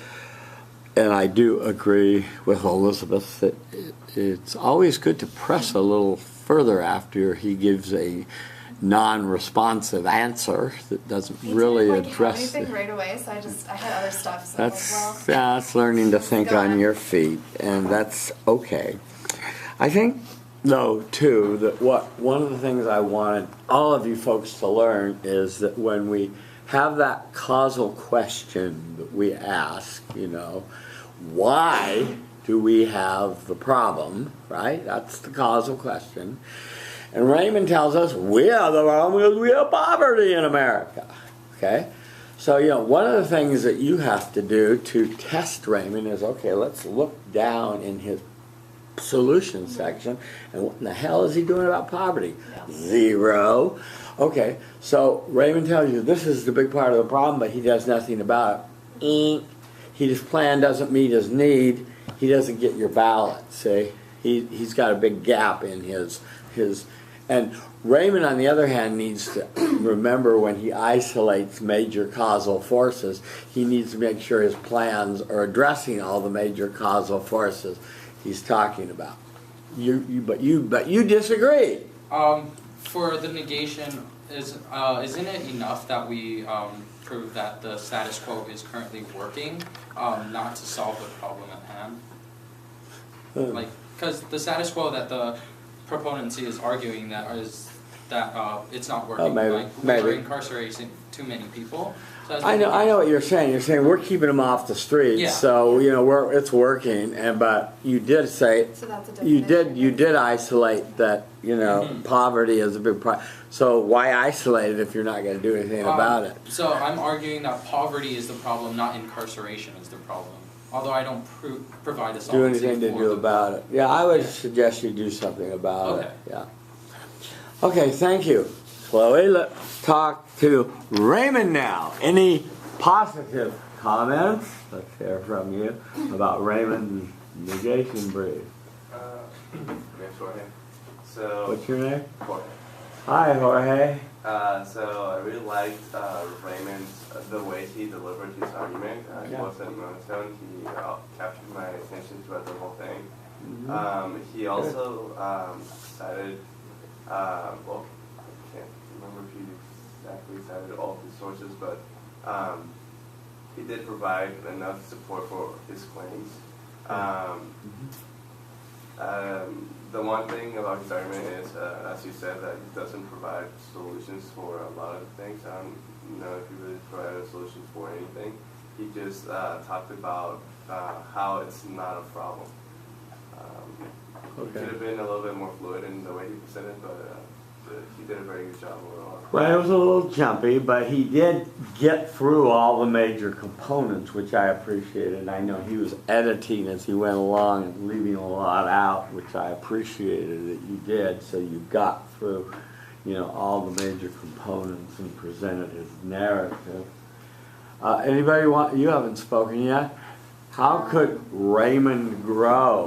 And I do agree with Elizabeth that it's always good to press a little further after he gives a non-responsive answer that doesn't He really didn't have address anything it. right away, so I had other stuff. So I'm like, That's well, that's learning to think go on on. your feet, and that's okay. I think, though, too, that one of the things I wanted all of you folks to learn is that when we have that causal question that we ask, why do we have the problem, right? That's the causal question. And Raymond tells us we have the problem because we have poverty in America, okay? So, one of the things that you have to do to test Raymond is, okay, let's look down in his solution section, and what in the hell is he doing about poverty? Yeah. 0. Okay, so Raymond tells you this is the big part of the problem, but he does nothing about it. His plan doesn't meet his need. He doesn't get your ballot, see? He's got a big gap in his. And Raymond, on the other hand, needs to remember when he isolates major causal forces, he needs to make sure his plans are addressing all the major causal forces he's talking about. But you disagree. For the negation, isn't it enough that we prove that the status quo is currently working, not to solve the problem at hand? Because the status quo that the proponency is arguing that it's not working. Maybe. We're incarcerating too many people. So I know what you're saying. You're saying we're keeping them off the streets, Yeah. so it's working. But you did say so that's a different you did isolate that poverty is a big problem. So why isolate it if you're not going to do anything about it? So I'm arguing that poverty is the problem, not incarceration is the problem. Although I don't provide a Do solvency anything to for do the- about it. Yeah, I would suggest you do something about Okay. it. Yeah. Okay, thank you, Chloe. Let's talk to Raymond now. Any positive comments? Let's hear from you about Raymond's negation brief. Name's Jorge. So, What's your name? Jorge. Hi, Jorge. So I really liked Raymond's the way he delivered his argument. He Yeah. wasn't monotone. He captured my attention throughout the whole thing. Mhm. He also cited, well, I can't remember if he exactly cited all of his sources, but he did provide enough support for his claims. The one thing about his argument is, as you said, that he doesn't provide solutions for a lot of things. I don't know if he really provided solutions for anything. He just talked about how it's not a problem. He could have been a little bit more fluid in the way he presented, but he did a very good job overall. Well, it was a little jumpy, but he did get through all the major components, which I appreciated. I know he was editing as he went along and leaving a lot out, which I appreciated that you did. So you got through, all the major components and presented his narrative. Anybody you haven't spoken yet? How could Raymond grow?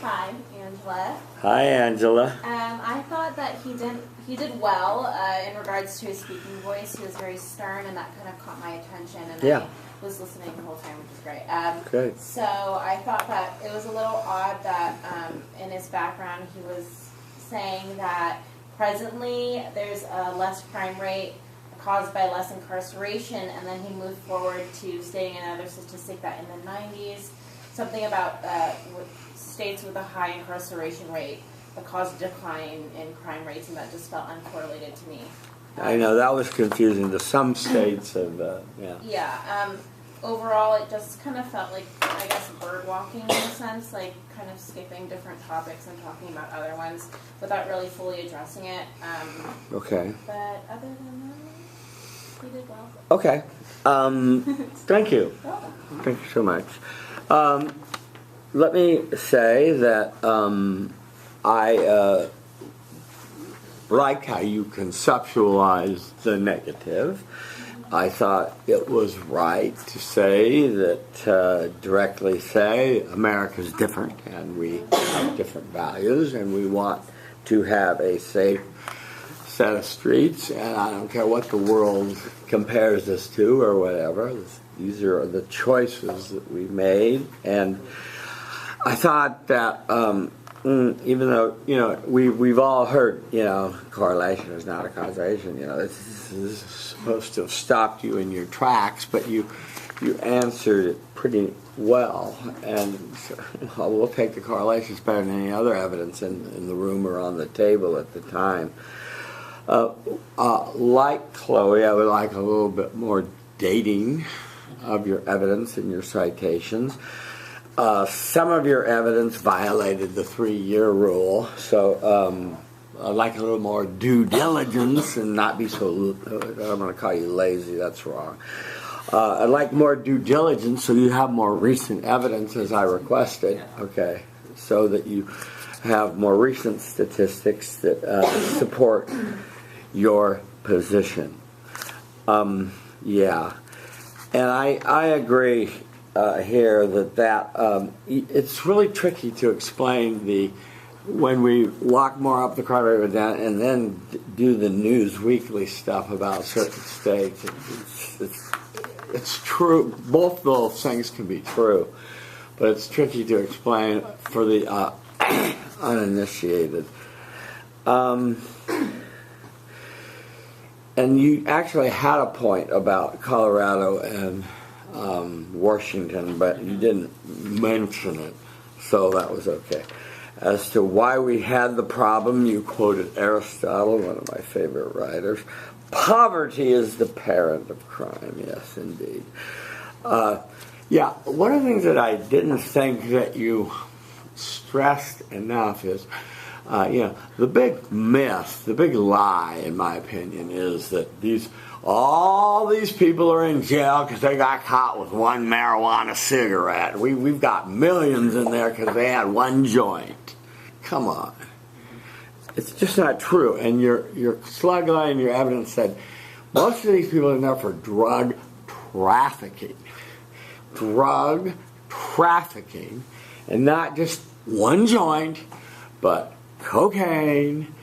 Hi, Angela. Hi, Angela. I thought that he did well in regards to his speaking voice. He was very stern, and that kind of caught my attention. And Yeah. I was listening the whole time, which is great. Good. So I thought that it was a little odd that in his background he was saying that presently there's a less crime rate caused by less incarceration, and then he moved forward to stating another statistic that in the 90s, something about states with a high incarceration rate that caused a decline in crime rates, and that just felt uncorrelated to me. I know that was confusing to some states of Yeah. Overall, it just kind of felt like, I guess, bird walking in a sense, like kind of skipping different topics and talking about other ones without really fully addressing it. Okay. But other than that, he did well. Okay. Thank you. Thank you so much. Let me say that I like how you conceptualize the negative. I thought it was right to say that, directly say, America's different and we have different values and we want to have a safe set of streets, and I don't care what the world compares us to or whatever. These are the choices that we made, and I thought that even though, we've all heard, correlation is not a causation. This is supposed to have stopped you in your tracks, but you answered it pretty well. And so, we'll take the correlations better than any other evidence in the room or on the table at the time. Like Chloe, I would like a little bit more dating of your evidence and your citations. Some of your evidence violated the 3-year rule, so I'd like a little more due diligence and not be so, I'm going to call you lazy, that's wrong. I'd like more due diligence so you have more recent evidence as I requested, okay, so that you have more recent statistics that support your position. Yeah, and I agree here that it's really tricky to explain when we lock more up the crime rate down and then do the News Weekly stuff about certain states. It's true. Both those things can be true, but it's tricky to explain for the uninitiated. And you actually had a point about Colorado and Washington, but you didn't mention it, so that was okay. As to why we had the problem, you quoted Aristotle, one of my favorite writers. Poverty is the parent of crime, yes, indeed. Yeah, one of the things that I didn't think that you stressed enough is, the big myth, the big lie, in my opinion, is that all these people are in jail because they got caught with one marijuana cigarette. We've got millions in there because they had one joint. Come on. It's just not true. And your slug line and your evidence said most of these people are in there for drug trafficking. Drug trafficking. And not just one joint, but cocaine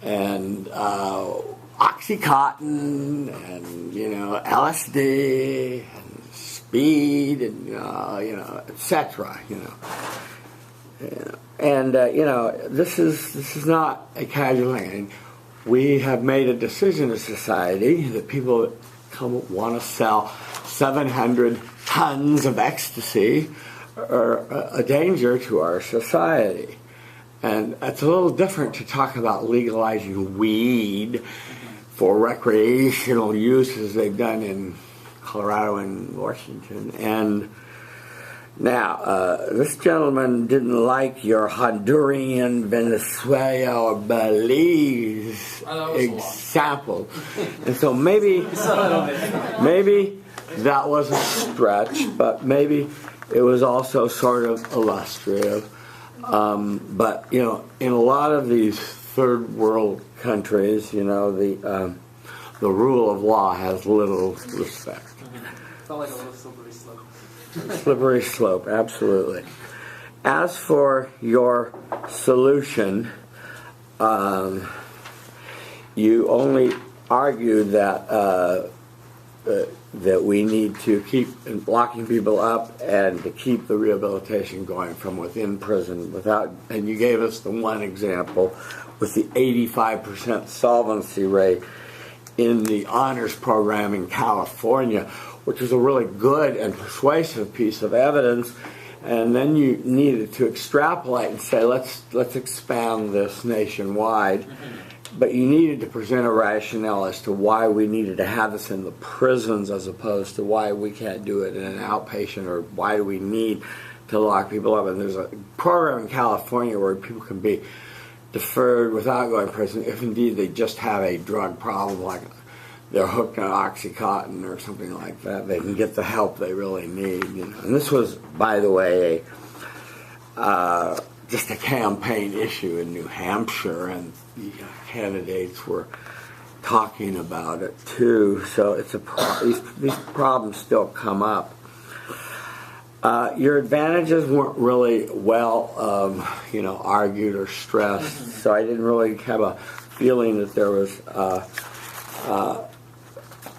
and Oxycontin and LSD and speed and etc. And this is not a casual thing. And we have made a decision as a society that people that want to sell 700 tons of ecstasy are a danger to our society. And it's a little different to talk about legalizing weed for recreational use as they've done in Colorado and Washington. And now, this gentleman didn't like your Honduran, Venezuela, or Belize example. And so maybe that was a stretch, but maybe it was also sort of illustrative. But in a lot of these third world countries, the rule of law has little respect. Felt like a little slippery slope. Slippery slope, absolutely. As for your solution, you only argued that we need to keep locking people up and to keep the rehabilitation going from within prison and you gave us the one example with the 85% solvency rate in the honors program in California, which is a really good and persuasive piece of evidence. And then you needed to extrapolate and say, let's expand this nationwide. But you needed to present a rationale as to why we needed to have this in the prisons as opposed to why we can't do it in an outpatient, or why do we need to lock people up. And there's a program in California where people can be deferred without going to prison if indeed they just have a drug problem, like they're hooked on Oxycontin or something like that. They can get the help they really need. And this was, by the way, just a campaign issue in New Hampshire, and the candidates were talking about it too. So it's these problems still come up. Your advantages weren't really well, argued or stressed. So I didn't really have a feeling that there was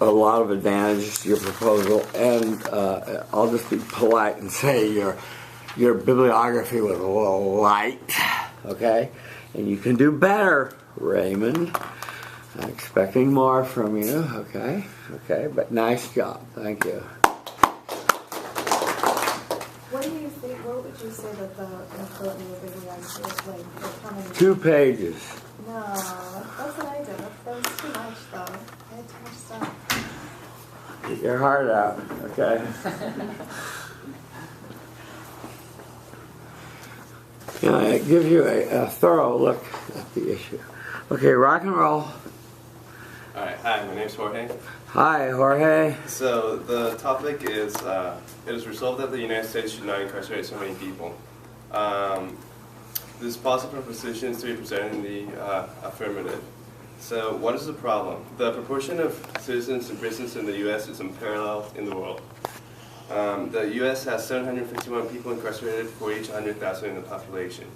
a lot of advantages to your proposal. And I'll just be polite and say your bibliography was a little light. okay? And you can do better, Raymond. I'm expecting more from you, okay? Okay, but nice job. Thank you. What do you think? What would you say that the quote in the video is like? How many? 2 pages. No, that's what I did. That was too much, though. I had too much stuff. Get your heart out, okay? You know, it gives you a thorough look at the issue. Okay, rock and roll. Alright, hi, my name's Jorge. Hi, Jorge. So the topic is, it is resolved that the United States should not incarcerate so many people. This possible proposition is to be presented in the affirmative. So what is the problem? The proportion of citizens in prisons in the U.S. is unparalleled in the world. The U.S. has 751 people incarcerated for each 100,000 in the population,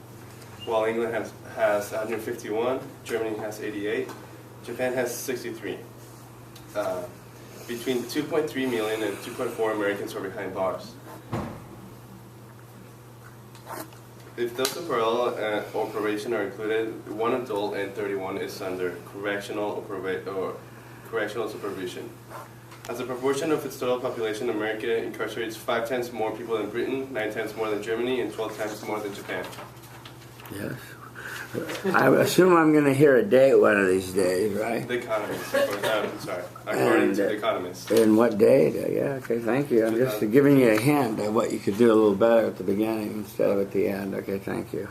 while England has 151, Germany has 88, Japan has 63. Between 2.3 million and 2.4 Americans are behind bars. If those of parole or probation are included, 1 adult and 31 is under correctional correctional supervision. As a proportion of its total population, America incarcerates 5 times more people than Britain, 9 times more than Germany, and 12 times more than Japan. Yes. I assume I'm going to hear a date one of these days, right? The Economist. According to The Economist. And what date? Yeah, okay, thank you. I'm just giving you a hint of what you could do a little better at the beginning instead of at the end. Okay, thank you.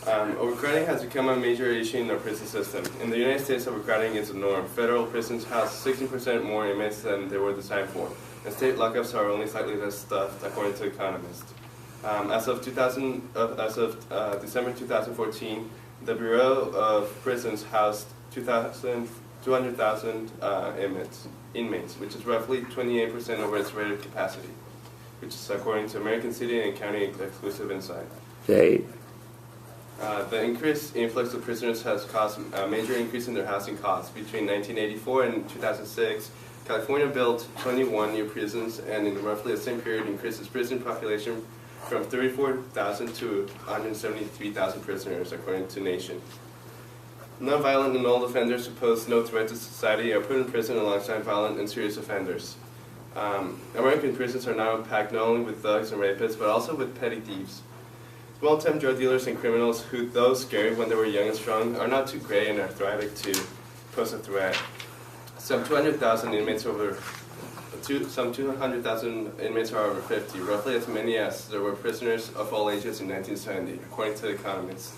Overcrowding has become a major issue in our prison system. In the United States, overcrowding is a norm. Federal prisons house 16% more inmates than they were designed for, and state lockups are only slightly less stuffed, according to The Economist. As of December 2014, the Bureau of Prisons housed 200,000 inmates, which is roughly 28% over its rated capacity, which is according to American City and County Exclusive Insight. Date? The increased influx of prisoners has caused a major increase in their housing costs. Between 1984 and 2006, California built 21 new prisons, and in roughly the same period increased its prison population from 34,000 to 173,000 prisoners, according to Nation. Non-violent and old offenders who pose no threat to society are put in prison alongside violent and serious offenders. American prisons are now packed not only with thugs and rapists, but also with petty thieves. Small-time drug dealers and criminals who, though scary when they were young and strong, are not too gray and are thriving to pose a threat. Some 200,000 inmates are over 50, roughly as many as there were prisoners of all ages in 1970, according to The Economist.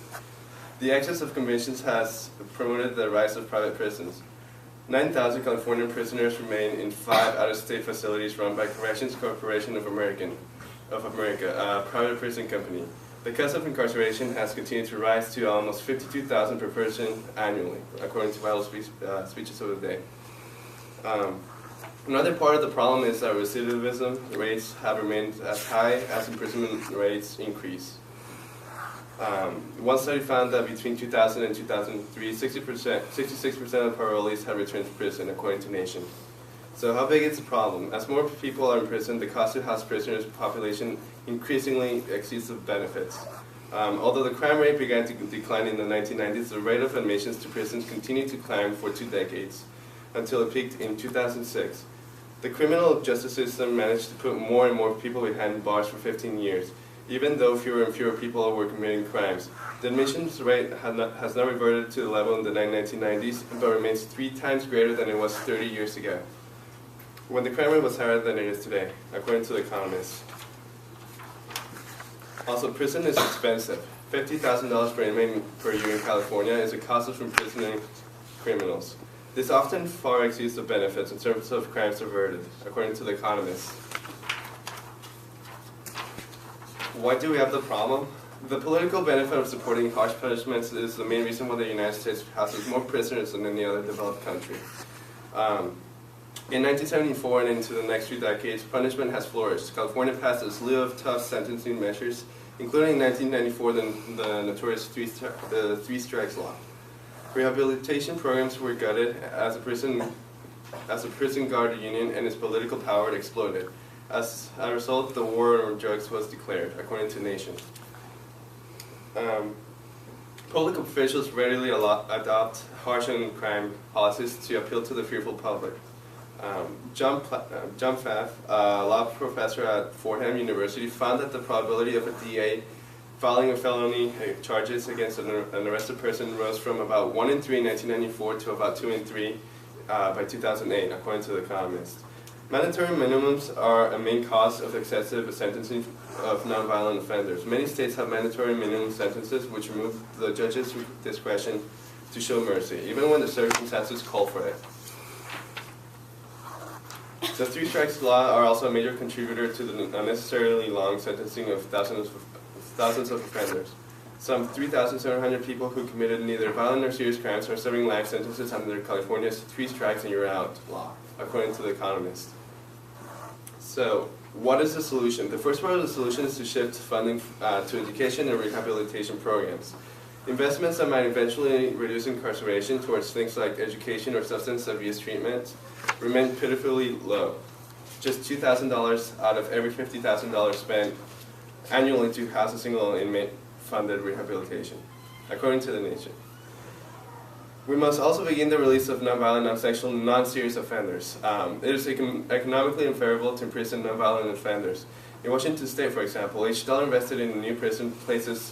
The excess of convictions has promoted the rise of private prisons. 9,000 Californian prisoners remain in 5 out-of-state facilities run by Corrections Corporation of America, a private prison company. The cost of incarceration has continued to rise to almost $52,000 per person annually, according to Vital Speeches of the Day. Another part of the problem is that recidivism rates have remained as high as imprisonment rates increase. One study found that between 2000 and 2003, 66% of parolees have returned to prison, according to Nation. So how big is the problem? As more people are in prison, the cost to house prisoners population increasingly exceeds the benefits. Although the crime rate began to decline in the 1990s, the rate of admissions to prisons continued to climb for 2 decades, until it peaked in 2006. The criminal justice system managed to put more and more people behind bars for 15 years, even though fewer and fewer people were committing crimes. The admissions rate has not reverted to the level in the 1990s, but remains 3 times greater than it was 30 years ago, when the crime rate was higher than it is today, according to The Economist. Also, prison is expensive. $50,000 per inmate per year in California is the cost of imprisoning criminals. This often far exceeds the benefits in terms of crimes averted, according to The Economist. Why do we have the problem? The political benefit of supporting harsh punishments is the main reason why the United States houses more prisoners than any other developed country. In 1974 and into the next few decades, punishment has flourished. California passed a slew of tough sentencing measures, including in 1994 the notorious three strikes law. Rehabilitation programs were gutted as a prison guard union and its political power exploded. As a result, the war on drugs was declared, according to Nation. Public officials rarely adopt harsh on crime policies to appeal to the fearful public. John Pfaff, a law professor at Fordham University, found that the probability of a DA filing a felony charges against an arrested person rose from about 1 in 3 in 1994 to about 2 in 3 by 2008, according to The Economist. Mandatory minimums are a main cause of excessive sentencing of nonviolent offenders. Many states have mandatory minimum sentences which remove the judge's discretion to show mercy, even when the circumstances call for it. The three strikes law are also a major contributor to the unnecessarily long sentencing of thousands of offenders. Some 3,700 people who committed neither violent nor serious crimes are serving life sentences under California's 3 strikes and you're out law, according to The Economist. So, what is the solution? The first part of the solution is to shift funding to education and rehabilitation programs. Investments that might eventually reduce incarceration towards things like education or substance abuse treatment remain pitifully low. Just $2,000 out of every $50,000 spent annually to house a single inmate funded rehabilitation, according to The Nation. We must also begin the release of nonviolent, non-sexual, non-serious offenders. It is economically unfavorable to imprison nonviolent offenders. In Washington State, for example, each dollar invested in new prison places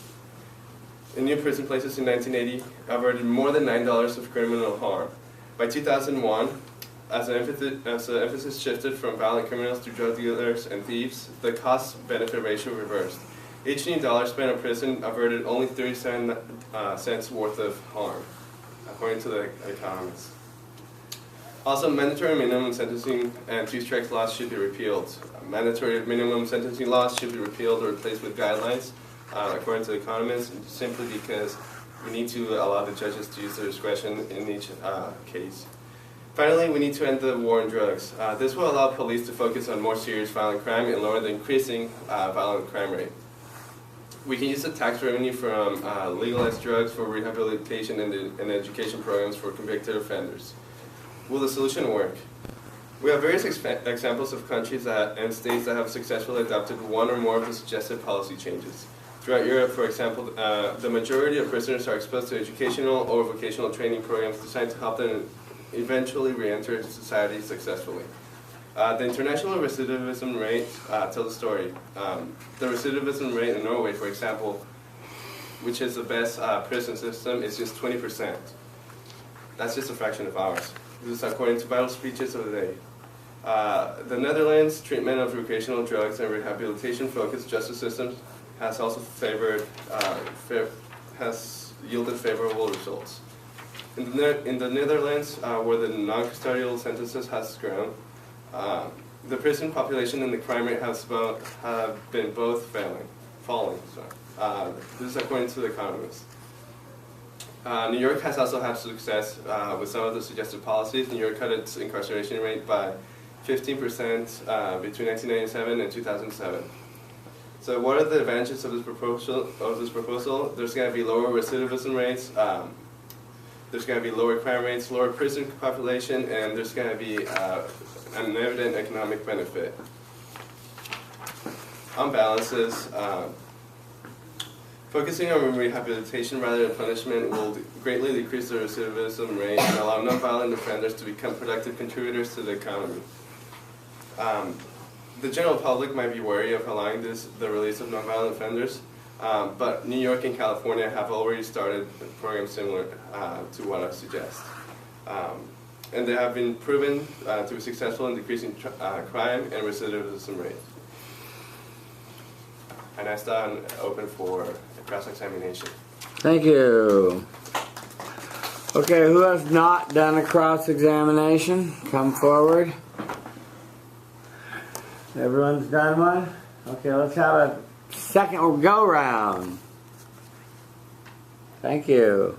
in 1980 averted more than $9 of criminal harm. By 2001, as the emphasis shifted from violent criminals to drug dealers and thieves, the cost-benefit ratio reversed. Each new dollar spent on prison averted only 37 cents worth of harm, according to The Economist. Also, mandatory minimum sentencing and 2 strikes laws should be repealed. Mandatory minimum sentencing laws should be repealed or replaced with guidelines, according to The Economist, simply because we need to allow the judges to use their discretion in each case. Finally, we need to end the war on drugs. This will allow police to focus on more serious violent crime and lower the increasing violent crime rate. We can use the tax revenue from legalized drugs for rehabilitation and education programs for convicted offenders. Will the solution work? We have various examples of countries and states that have successfully adopted one or more of the suggested policy changes. Throughout Europe, for example, the majority of prisoners are exposed to educational or vocational training programs designed to help them eventually re-enter society successfully. The international recidivism rate tells a story. The recidivism rate in Norway, for example, which is the best prison system, is just 20%. That's just a fraction of ours. This is according to vital speeches of the day. The Netherlands' treatment of recreational drugs and rehabilitation-focused justice systems has also has yielded favorable results. In the Netherlands, where the non-custodial sentences has grown, the prison population and the crime rate have been both falling. This is according to The Economist. New York has also had success with some of the suggested policies. New York cut its incarceration rate by 15% between 1997 and 2007. So what are the advantages of this proposal? There's going to be lower recidivism rates. There's going to be lower crime rates, lower prison population, and there's going to be an evident economic benefit. On balances, focusing on rehabilitation rather than punishment will greatly decrease the recidivism rate and allow nonviolent offenders to become productive contributors to the economy. The general public might be wary of allowing the release of nonviolent offenders, but New York and California have already started programs similar to what I suggest. And they have been proven to be successful in decreasing crime and recidivism rate. And I stand open for cross-examination. Thank you. Okay, who has not done a cross-examination? Come forward. Everyone's done one? Okay, let's have a second go-round. Thank you.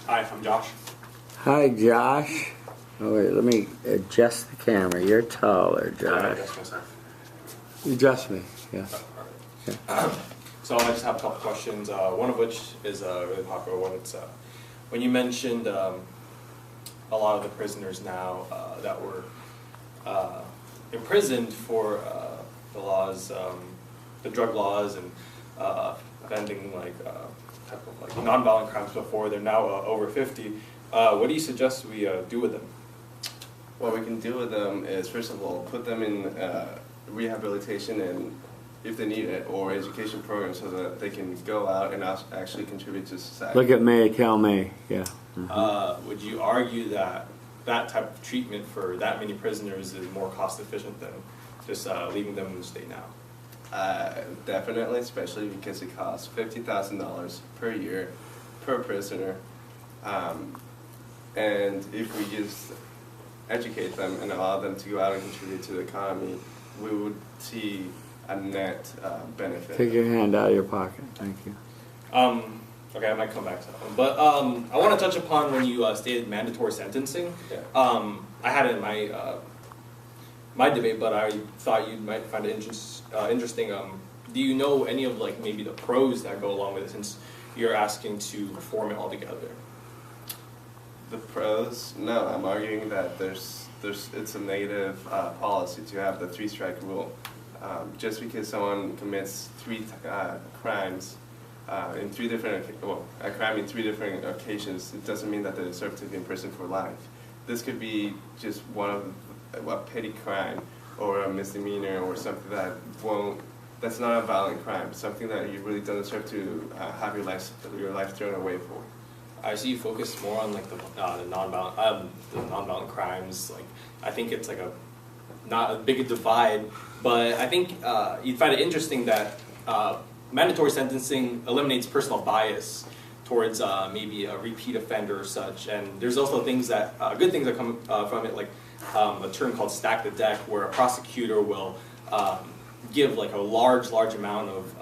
Hi, I'm Josh. Hi, Josh. Oh, wait, let me adjust the camera. You're taller, Josh. You adjust me, yeah. Okay. So I just have a couple questions, one of which is a really popular one. It's when you mentioned a lot of the prisoners now that were imprisoned for the laws, the drug laws, and offending type of nonviolent crimes before. They're now over 50. What do you suggest we do with them? What we can do with them is, first of all, put them in rehabilitation and, if they need it, or education programs so that they can go out and actually contribute to society. Look at me, tell me, yeah. Would you argue that that type of treatment for that many prisoners is more cost efficient than just leaving them in the state now? Definitely, especially because it costs $50,000 per year per prisoner. And if we just educate them and allow them to go out and contribute to the economy, we would see a net benefit. Take your hand out of your pocket, thank you. Okay, I might come back to that one. But I want to touch upon when you stated mandatory sentencing. Yeah. I had it in my debate, but I thought you might find it interesting. Do you know any of maybe the pros that go along with it, since you're asking to reform it altogether? The pros? No, I'm arguing that it's a negative policy to have the 3-strike rule. Just because someone commits 3 crimes in 3 different, a crime in 3 different occasions, it doesn't mean that they deserve to be in prison for life. This could be just one of a petty crime or a misdemeanor or something that's not a violent crime, something that you really don't deserve to have your life thrown away for. I see you focus more on the nonviolent crimes. I think it's not a big divide, but I think you'd find it interesting that mandatory sentencing eliminates personal bias towards maybe a repeat offender or such. And there's also things that good things that come from it, like a term called stack the deck, where a prosecutor will give a large amount of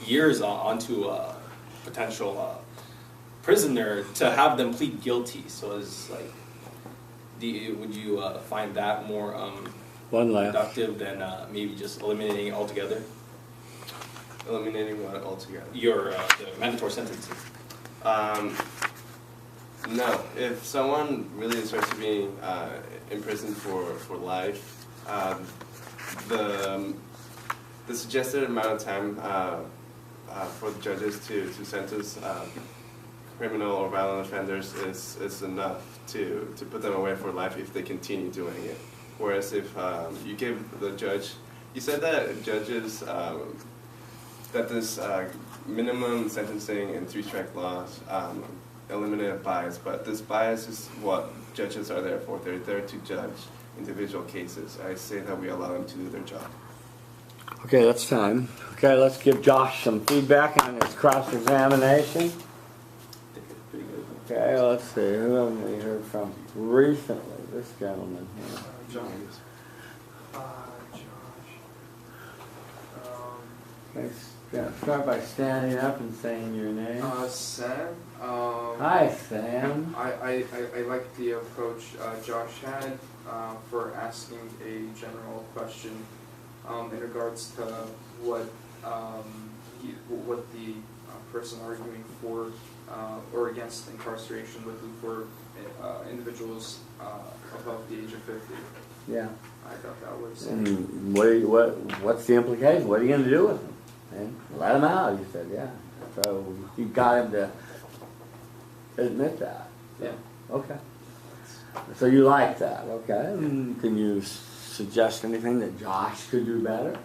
years onto a potential prisoner to have them plead guilty. So it's would you find that more productive than maybe just eliminating it altogether? Eliminating what altogether? The mandatory sentencing. No, if someone really deserves to be in prison for life, the suggested amount of time for the judges to sentence criminal or violent offenders is enough to put them away for life if they continue doing it. Whereas if you give the judge, you said that judges, that this minimum sentencing and 3-strike laws eliminate bias, but this bias is what judges are there for. They're there to judge individual cases. I say that we allow them to do their job. Okay, that's time. Okay, let's give Josh some feedback on his cross-examination. Okay, let's see, who have we heard from recently? This gentleman here. Josh. Thanks. Start by standing up and saying your name. Sam. Hi, Sam. I like the approach Josh had for asking a general question in regards to what the person arguing for or against incarceration would do for individuals above the age of 50. Yeah. I thought that was. And what's the implication? What are you going to do with them? And let him out, you said, yeah. So you got him to admit that. Yeah. Okay. So you like that, okay. Can you suggest anything that Josh could do better?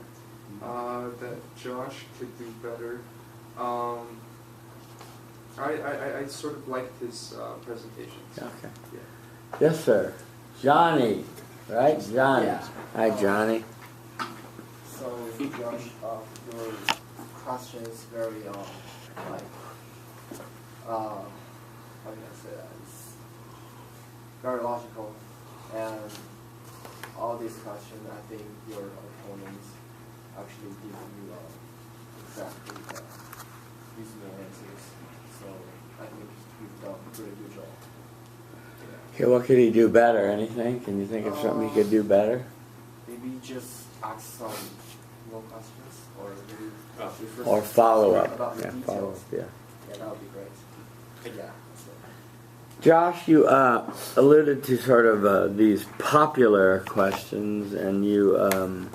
That Josh could do better. I sort of liked his presentation. Okay. Yeah. Yes, sir. Johnny, right? Johnny. Yeah. Hi, Johnny. So, Josh, your question is very, how can I say that? It's very logical, and all these questions, I think your opponents actually give you exactly reasonable answers. So, I think you've done a pretty good job. Okay, what could he do better? Anything? Can you think of something he could do better? Maybe just ask some more questions, or maybe Or follow up. about the Yeah, details. follow up, yeah. Yeah, that would be great. Yeah, that's it. Josh, you alluded to sort of these popular questions, and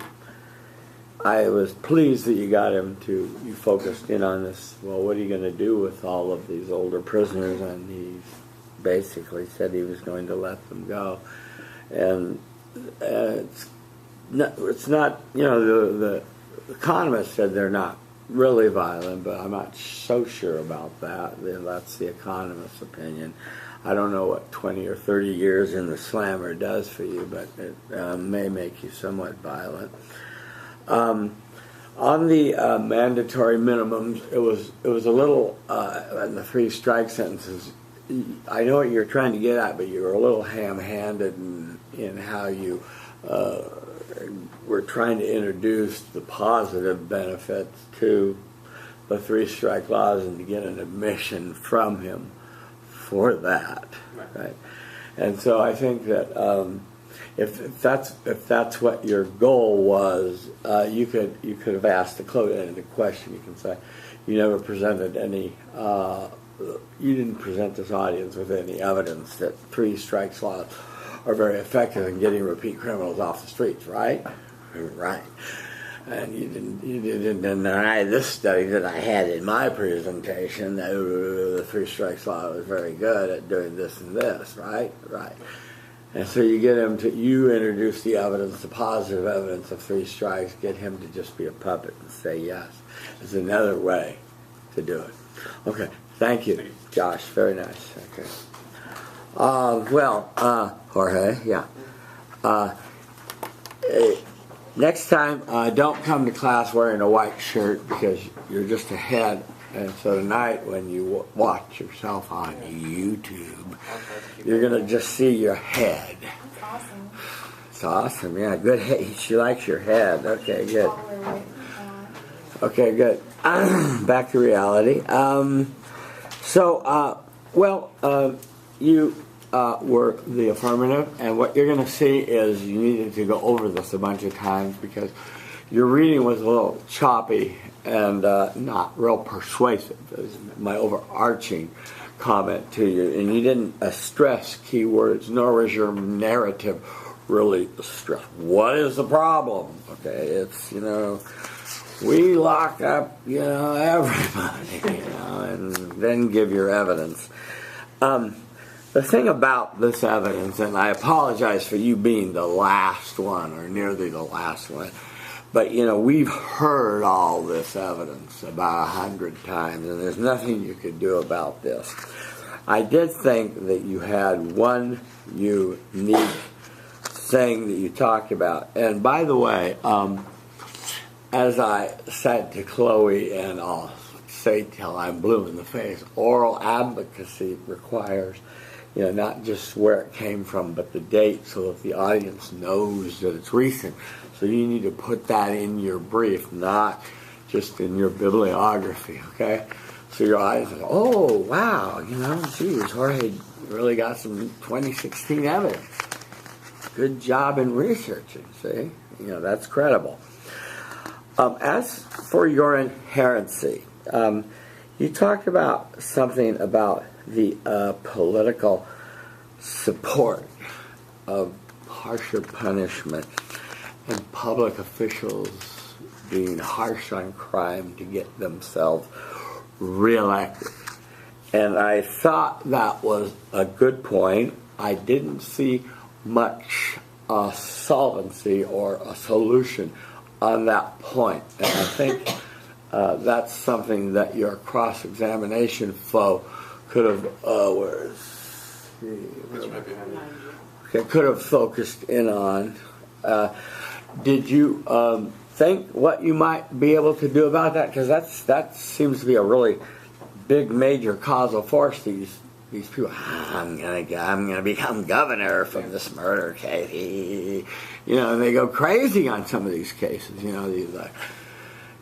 I was pleased that you got him to, you focused in on this, well, what are you going to do with all of these older prisoners? And he basically said he was going to let them go. And it's not, you know, the economist said they're not really violent, but I'm not so sure about that. That's the economist's opinion. I don't know what 20 or 30 years in the slammer does for you, but it may make you somewhat violent. On the mandatory minimums, it was a little, in the 3 strike sentences, I know what you're trying to get at, but you were a little ham-handed in how you were trying to introduce the positive benefits to the 3 strike laws and to get an admission from him for that, right? And so I think that if that's what your goal was, you could have asked a closed-ended question. You can say, you never presented any. You didn't present this audience with any evidence that 3 strikes laws are very effective in getting repeat criminals off the streets, right? Right. And you didn't deny this study that I had in my presentation that the 3 strikes law was very good at doing this and this, right? Right. And so you get him to, you introduce the evidence, the positive evidence of 3 strikes, get him to just be a puppet and say yes. It's another way to do it. Okay, thank you, Josh. Very nice. Okay. Jorge, yeah. Next time, don't come to class wearing a white shirt because you're just ahead. And so tonight, when you watch yourself on YouTube, you're going to just see your head. That's awesome. It's awesome, yeah. Good head. She likes your head. Okay, good. Okay, good. Back to reality. You were the affirmative, and what you're going to see is you needed to go over this a bunch of times because your reading was a little choppy and not real persuasive, is my overarching comment to you. And you didn't stress keywords, nor was your narrative really stressed. What is the problem? Okay, it's, we lock up, everybody, and then give your evidence. The thing about this evidence, and I apologize for you being the last one or nearly the last one, but we've heard all this evidence about 100 times, and there's nothing you could do about this. I did think that you had one unique thing that you talked about, and by the way, as I said to Chloe, and I'll say till I'm blue in the face, oral advocacy requires, not just where it came from, but the date, so that the audience knows that it's recent. So you need to put that in your brief, not just in your bibliography, okay? So your audience goes, oh, wow, geez, Jorge really got some 2016 evidence. Good job in researching, see? That's credible. As for your inherency, you talked about something about the political support of harsher punishment and public officials being harsh on crime to get themselves reelected. And I thought that was a good point. I didn't see much solvency or a solution on that point. And I think that's something that your cross-examination foe could have, could have focused in on. Did you think what you might be able to do about that? Because that seems to be a really big, major causal force. These people, I'm gonna become governor from this murder case, and they go crazy on some of these cases. These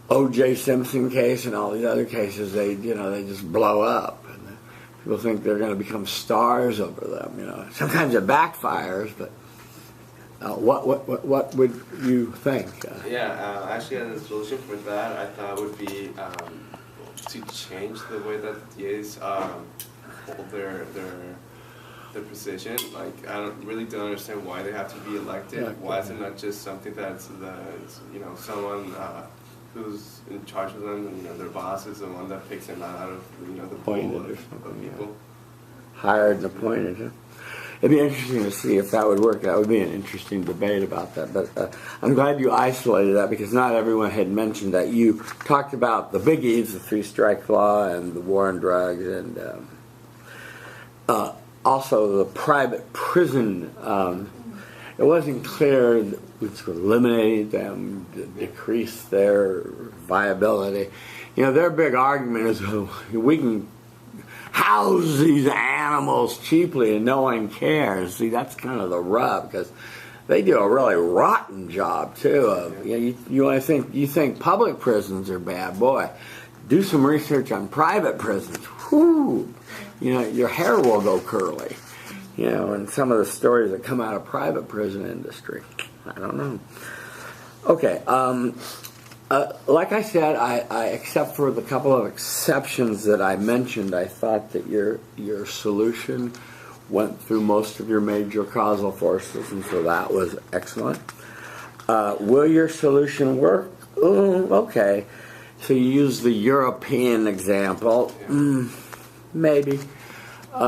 O.J. Simpson case and all these other cases, they just blow up, and people think they're going to become stars over them. Sometimes it backfires, but what would you think? Actually, the solution for that I thought would be to change the way that DAs hold their the position. Like, I don't understand why they have to be elected. Yeah. Why is it not just something that's someone who's in charge of them, their boss is the one that picks them out of, the Appointed pool or of something, yeah. people. Hired and appointed. Huh? It'd be interesting to see if that would work. That would be an interesting debate about that. But I'm glad you isolated that because not everyone had mentioned that. You talked about the biggies, the three-strike law and the war on drugs, and also the private prison. It wasn't clear which eliminated them, decreased their viability. Their big argument is we can house these animals cheaply and no one cares. See, that's kind of the rub because they do a really rotten job too. You think public prisons are bad, boy. Do some research on private prisons. Whoo, your hair will go curly. And some of the stories that come out of private prison industry. I don't know. Okay. Like I said, I except for the couple of exceptions that I mentioned, I thought that your solution went through most of your major causal forces, and so that was excellent. Will your solution work? Okay. So you use the European example. Maybe. I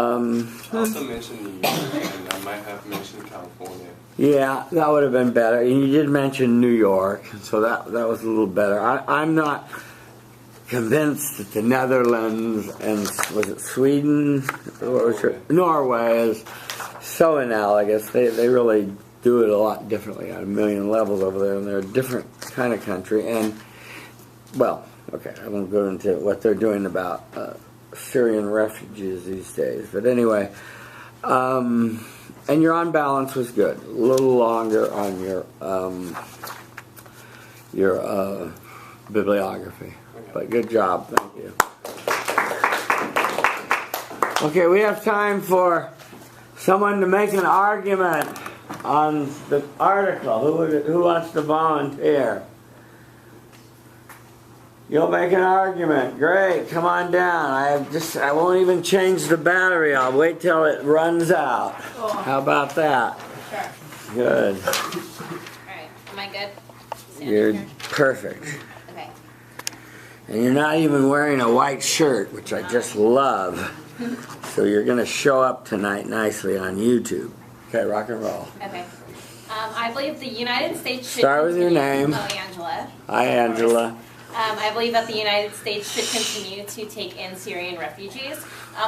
also mentioned New York, and I might have mentioned California. Yeah, that would have been better. And you did mention New York, so that was a little better. I'm not convinced that the Netherlands and was it Sweden? Norway is so analogous. They really do it a lot differently on a million levels over there, and they're a different kind of country. And well, okay, I won't go into what they're doing about Syrian refugees these days. But anyway, and your on balance was good. A little longer on your bibliography. But good job. Thank you. Okay, we have time for someone to make an argument on the article. Who wants to volunteer? You'll make an argument. Great. Come on down. I won't even change the battery. I'll wait till it runs out. Cool. How about that? Sure. Good. All right. Am I good? You're perfect. Okay. And you're not even wearing a white shirt, which I just love. So you're going to show up tonight nicely on YouTube. Okay, rock and roll. Okay. I believe the United States should Start with your name. Oh, Angela. Hi, Angela. I believe that the United States should continue to take in Syrian refugees.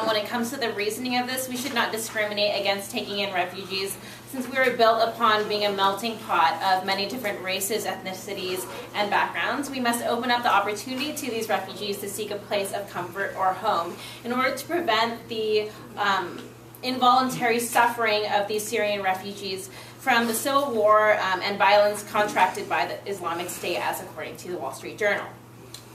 When it comes to the reasoning of this, we should not discriminate against taking in refugees, since we were built upon being a melting pot of many different races, ethnicities, and backgrounds. We must open up the opportunity to these refugees to seek a place of comfort or home in order to prevent the involuntary suffering of these Syrian refugees from the civil war and violence contracted by the Islamic State, as according to the Wall Street Journal.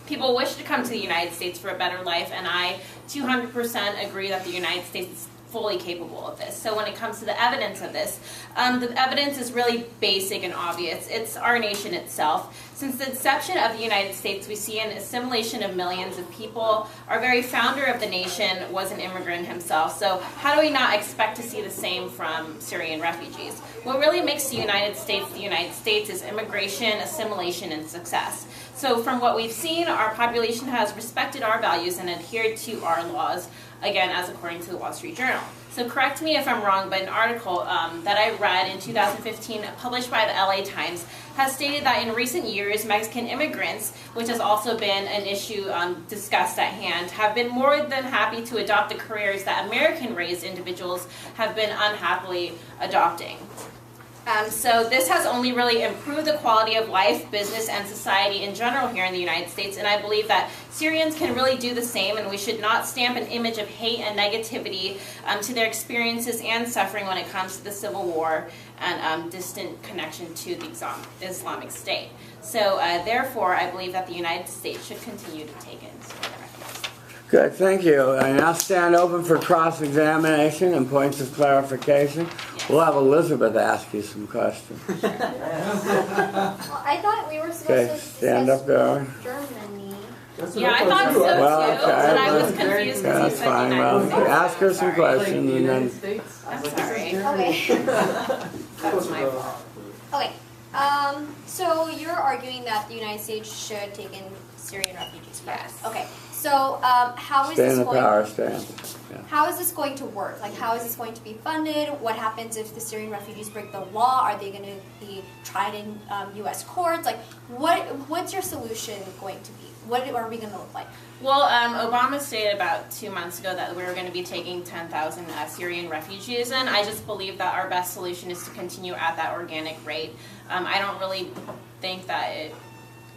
People wish to come to the United States for a better life, and I 200% agree that the United States is fully capable of this. So when it comes to the evidence of this, the evidence is really basic and obvious. It's our nation itself. Since the inception of the United States, we see an assimilation of millions of people. Our very founder of the nation was an immigrant himself. So how do we not expect to see the same from Syrian refugees? What really makes the United States is immigration, assimilation, and success. So from what we've seen, our population has respected our values and adhered to our laws, again, as according to the Wall Street Journal. So correct me if I'm wrong, but an article that I read in 2015, published by the LA Times, has stated that in recent years, Mexican immigrants, which has also been an issue discussed at hand, have been more than happy to adopt the careers that American-raised individuals have been unhappily adopting. So this has only really improved the quality of life, business, and society in general here in the United States, and I believe that Syrians can really do the same, and we should not stamp an image of hate and negativity to their experiences and suffering when it comes to the Civil War and distant connection to the Islamic State. So therefore, I believe that the United States should continue to take in Syrian refugees. Good, thank you. I now stand open for cross-examination and points of clarification. Yes. We'll have Elizabeth ask you some questions. Well, I thought we were supposed to stand up there. Germany. Yeah, I thought so too, well, okay, but I was confused because that's you said fine. United States. Well, ask her some questions and then. Okay. Okay. That's my fault. Okay. So you're arguing that the United States should take in Syrian refugees, correct? Yes. Okay. So how is Stay in this the going? power stand. Yeah. How is this going to work? Like, how is this going to be funded? What happens if the Syrian refugees break the law? Are they going to be tried in U.S. courts? Like, what's your solution going to be? What are we going to look like? Well, Obama stated about 2 months ago that we were going to be taking 10,000 Syrian refugees in. I just believe that our best solution is to continue at that organic rate. I don't really think that it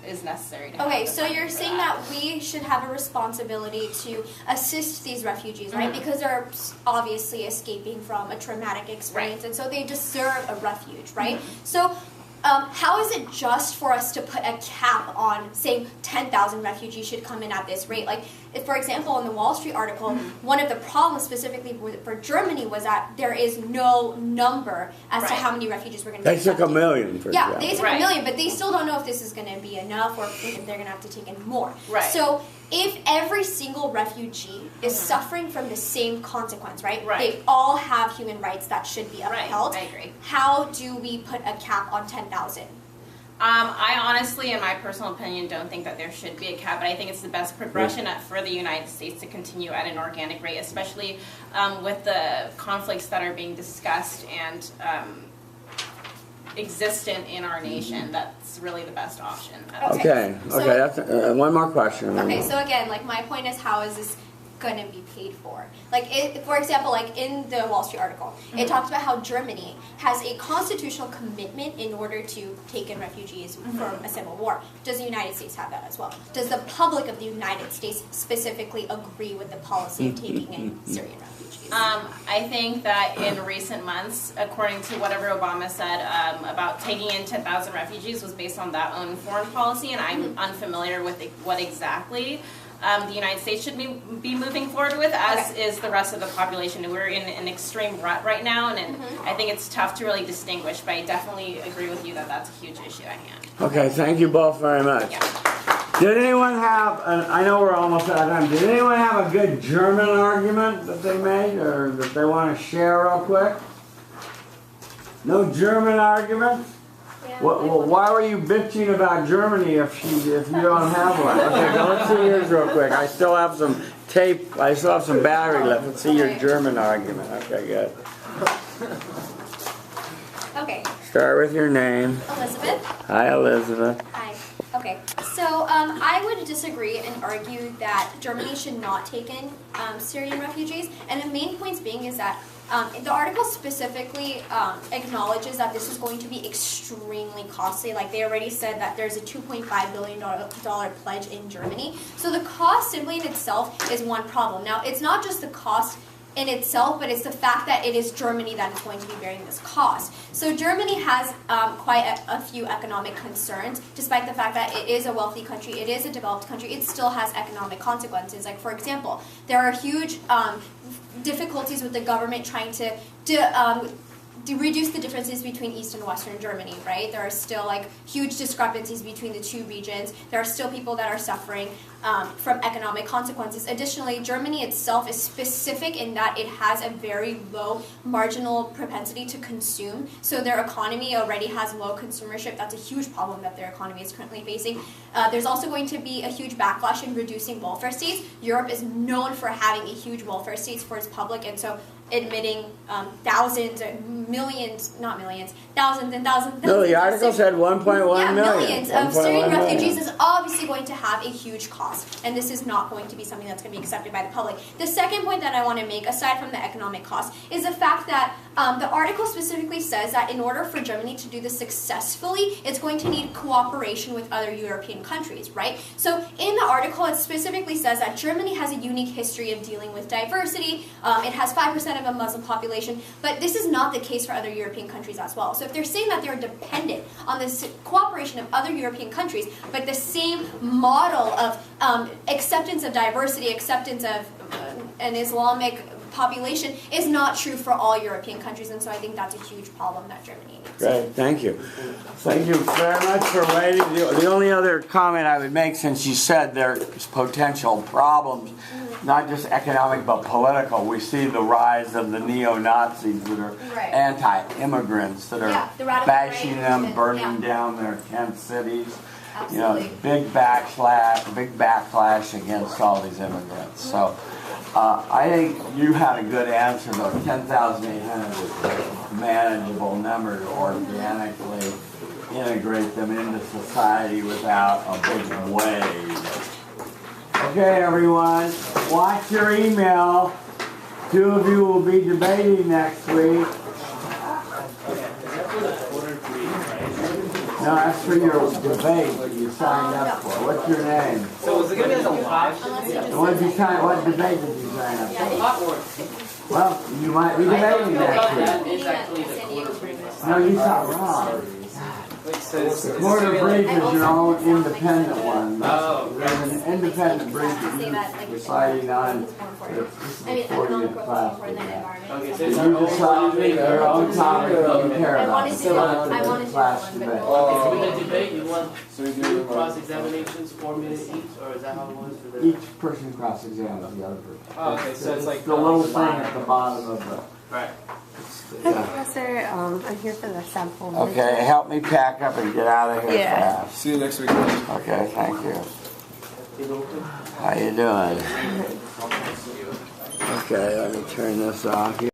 is necessary to have Okay, the so funding you're for saying that. that we should have a responsibility to assist these refugees, right? Mhm. Because they're obviously escaping from a traumatic experience, and so they deserve a refuge, right? So how is it just for us to put a cap on saying 10,000 refugees should come in at this rate? Like, if, for example, in the Wall Street article, one of the problems specifically for Germany was that there is no number as to Right. how many refugees we're going to be They took accepting. 1 million, for Yeah, example. they took Right. 1 million, but they still don't know if this is going to be enough or if they're going to have to take in more. Right. So if every single refugee is suffering from the same consequence, right? Right. They all have human rights that should be Right, upheld. I agree. How do we put a cap on 10,000? I honestly, in my personal opinion, don't think that there should be a cap, but I think it's the best progression for the United States to continue at an organic rate, especially with the conflicts that are being discussed and existent in our nation. That's really the best option. Okay, So- that's one more question. Okay, so again, like my point is, how is this going to be paid for? Like, for example, like in the Wall Street article, it talks about how Germany has a constitutional commitment in order to take in refugees from a civil war. Does the United States have that as well? Does the public of the United States specifically agree with the policy of taking in Syrian refugees? I think that in recent months, according to whatever Obama said about taking in 10,000 refugees was based on that own foreign policy, and I'm unfamiliar with what exactly the United States should be moving forward with, as is the rest of the population. We're in an extreme rut right now, and I think it's tough to really distinguish, but I definitely agree with you that that's a huge issue at hand. Okay, thank you both very much. Yeah. Did anyone have, and I know we're almost out of time, did anyone have a good German argument that they made or that they want to share real quick? No German argument? Why were you bitching about Germany if you don't have one? Okay, go let's see yours real quick. I still have some tape, I still have some battery left. Let's see your German argument. Okay, good. Okay. Start with your name. Elizabeth? Hi, Elizabeth. Hi. Okay. So I would disagree and argue that Germany should not take in Syrian refugees. And the main points being is that the article specifically acknowledges that this is going to be extremely costly. Like, they already said that there's a $2.5 billion pledge in Germany. So the cost simply in itself is one problem. Now, it's not just the cost in itself, but it's the fact that it is Germany that is going to be bearing this cost. So Germany has quite a few economic concerns, despite the fact that it is a wealthy country, it is a developed country, it still has economic consequences. Like, for example, there are huge difficulties with the government trying to reduce the differences between East and Western Germany, right? There are still like huge discrepancies between the two regions. There are still people that are suffering from economic consequences. Additionally, Germany itself is specific in that it has a very low marginal propensity to consume. So their economy already has low consumership. That's a huge problem that their economy is currently facing. There's also going to be a huge backlash in reducing welfare states. Europe is known for having a huge welfare states for its public, and so admitting thousands, millions, not millions, thousands and thousands. No, the article said 1.1 million. Millions of Syrian 1.1 million. refugees is obviously going to have a huge cost, and this is not going to be something that's going to be accepted by the public. The second point that I want to make, aside from the economic cost, is the fact that the article specifically says that in order for Germany to do this successfully, it's going to need cooperation with other European countries, right? So in the article, it specifically says that Germany has a unique history of dealing with diversity. It has 5% of a Muslim population, but this is not the case for other European countries as well. So if they're saying that they're dependent on the cooperation of other European countries, but the same model of acceptance of diversity, acceptance of an Islamic population is not true for all European countries, and so I think that's a huge problem that Germany needs. Great, thank you. Thank you very much for waiting. The only other comment I would make, since you said there's potential problems, not just economic but political, we see the rise of the neo-Nazis that are Right. anti-immigrants, that are the radical bashing right them, movement, burning down their tent cities. Absolutely. You know, big backlash against all these immigrants. So I think you had a good answer, though. 10,800 is a manageable number to organically integrate them into society without a big wave. Okay, everyone, watch your email. 2 of you will be debating next week. No, that's for your debate that you signed up for. What's your name? So is it going to be like a live? What debate did you sign up for? Well, you might be debating next That week. is actually the quarter brief. No, you thought wrong. The Quarter Brief is your own independent one. There's an independent brief that you're deciding on the 40th class. Okay, so You it's our own decide topic. your own topic that you care I about. wanted to do one, I wanted to do Class one, but debate. no one. So with the debate, you want So we do 2 cross-examinations, 4 minutes each, or is that how it was for the... Each person cross-examines the other person. Oh, okay, so it's like the little thing at the bottom of the. Right. Hi, Professor. I'm here for the sample. Okay, help me pack up and get out of here Yeah. fast. See you next week. Okay, thank you. How you doing? Okay, let me turn this off here.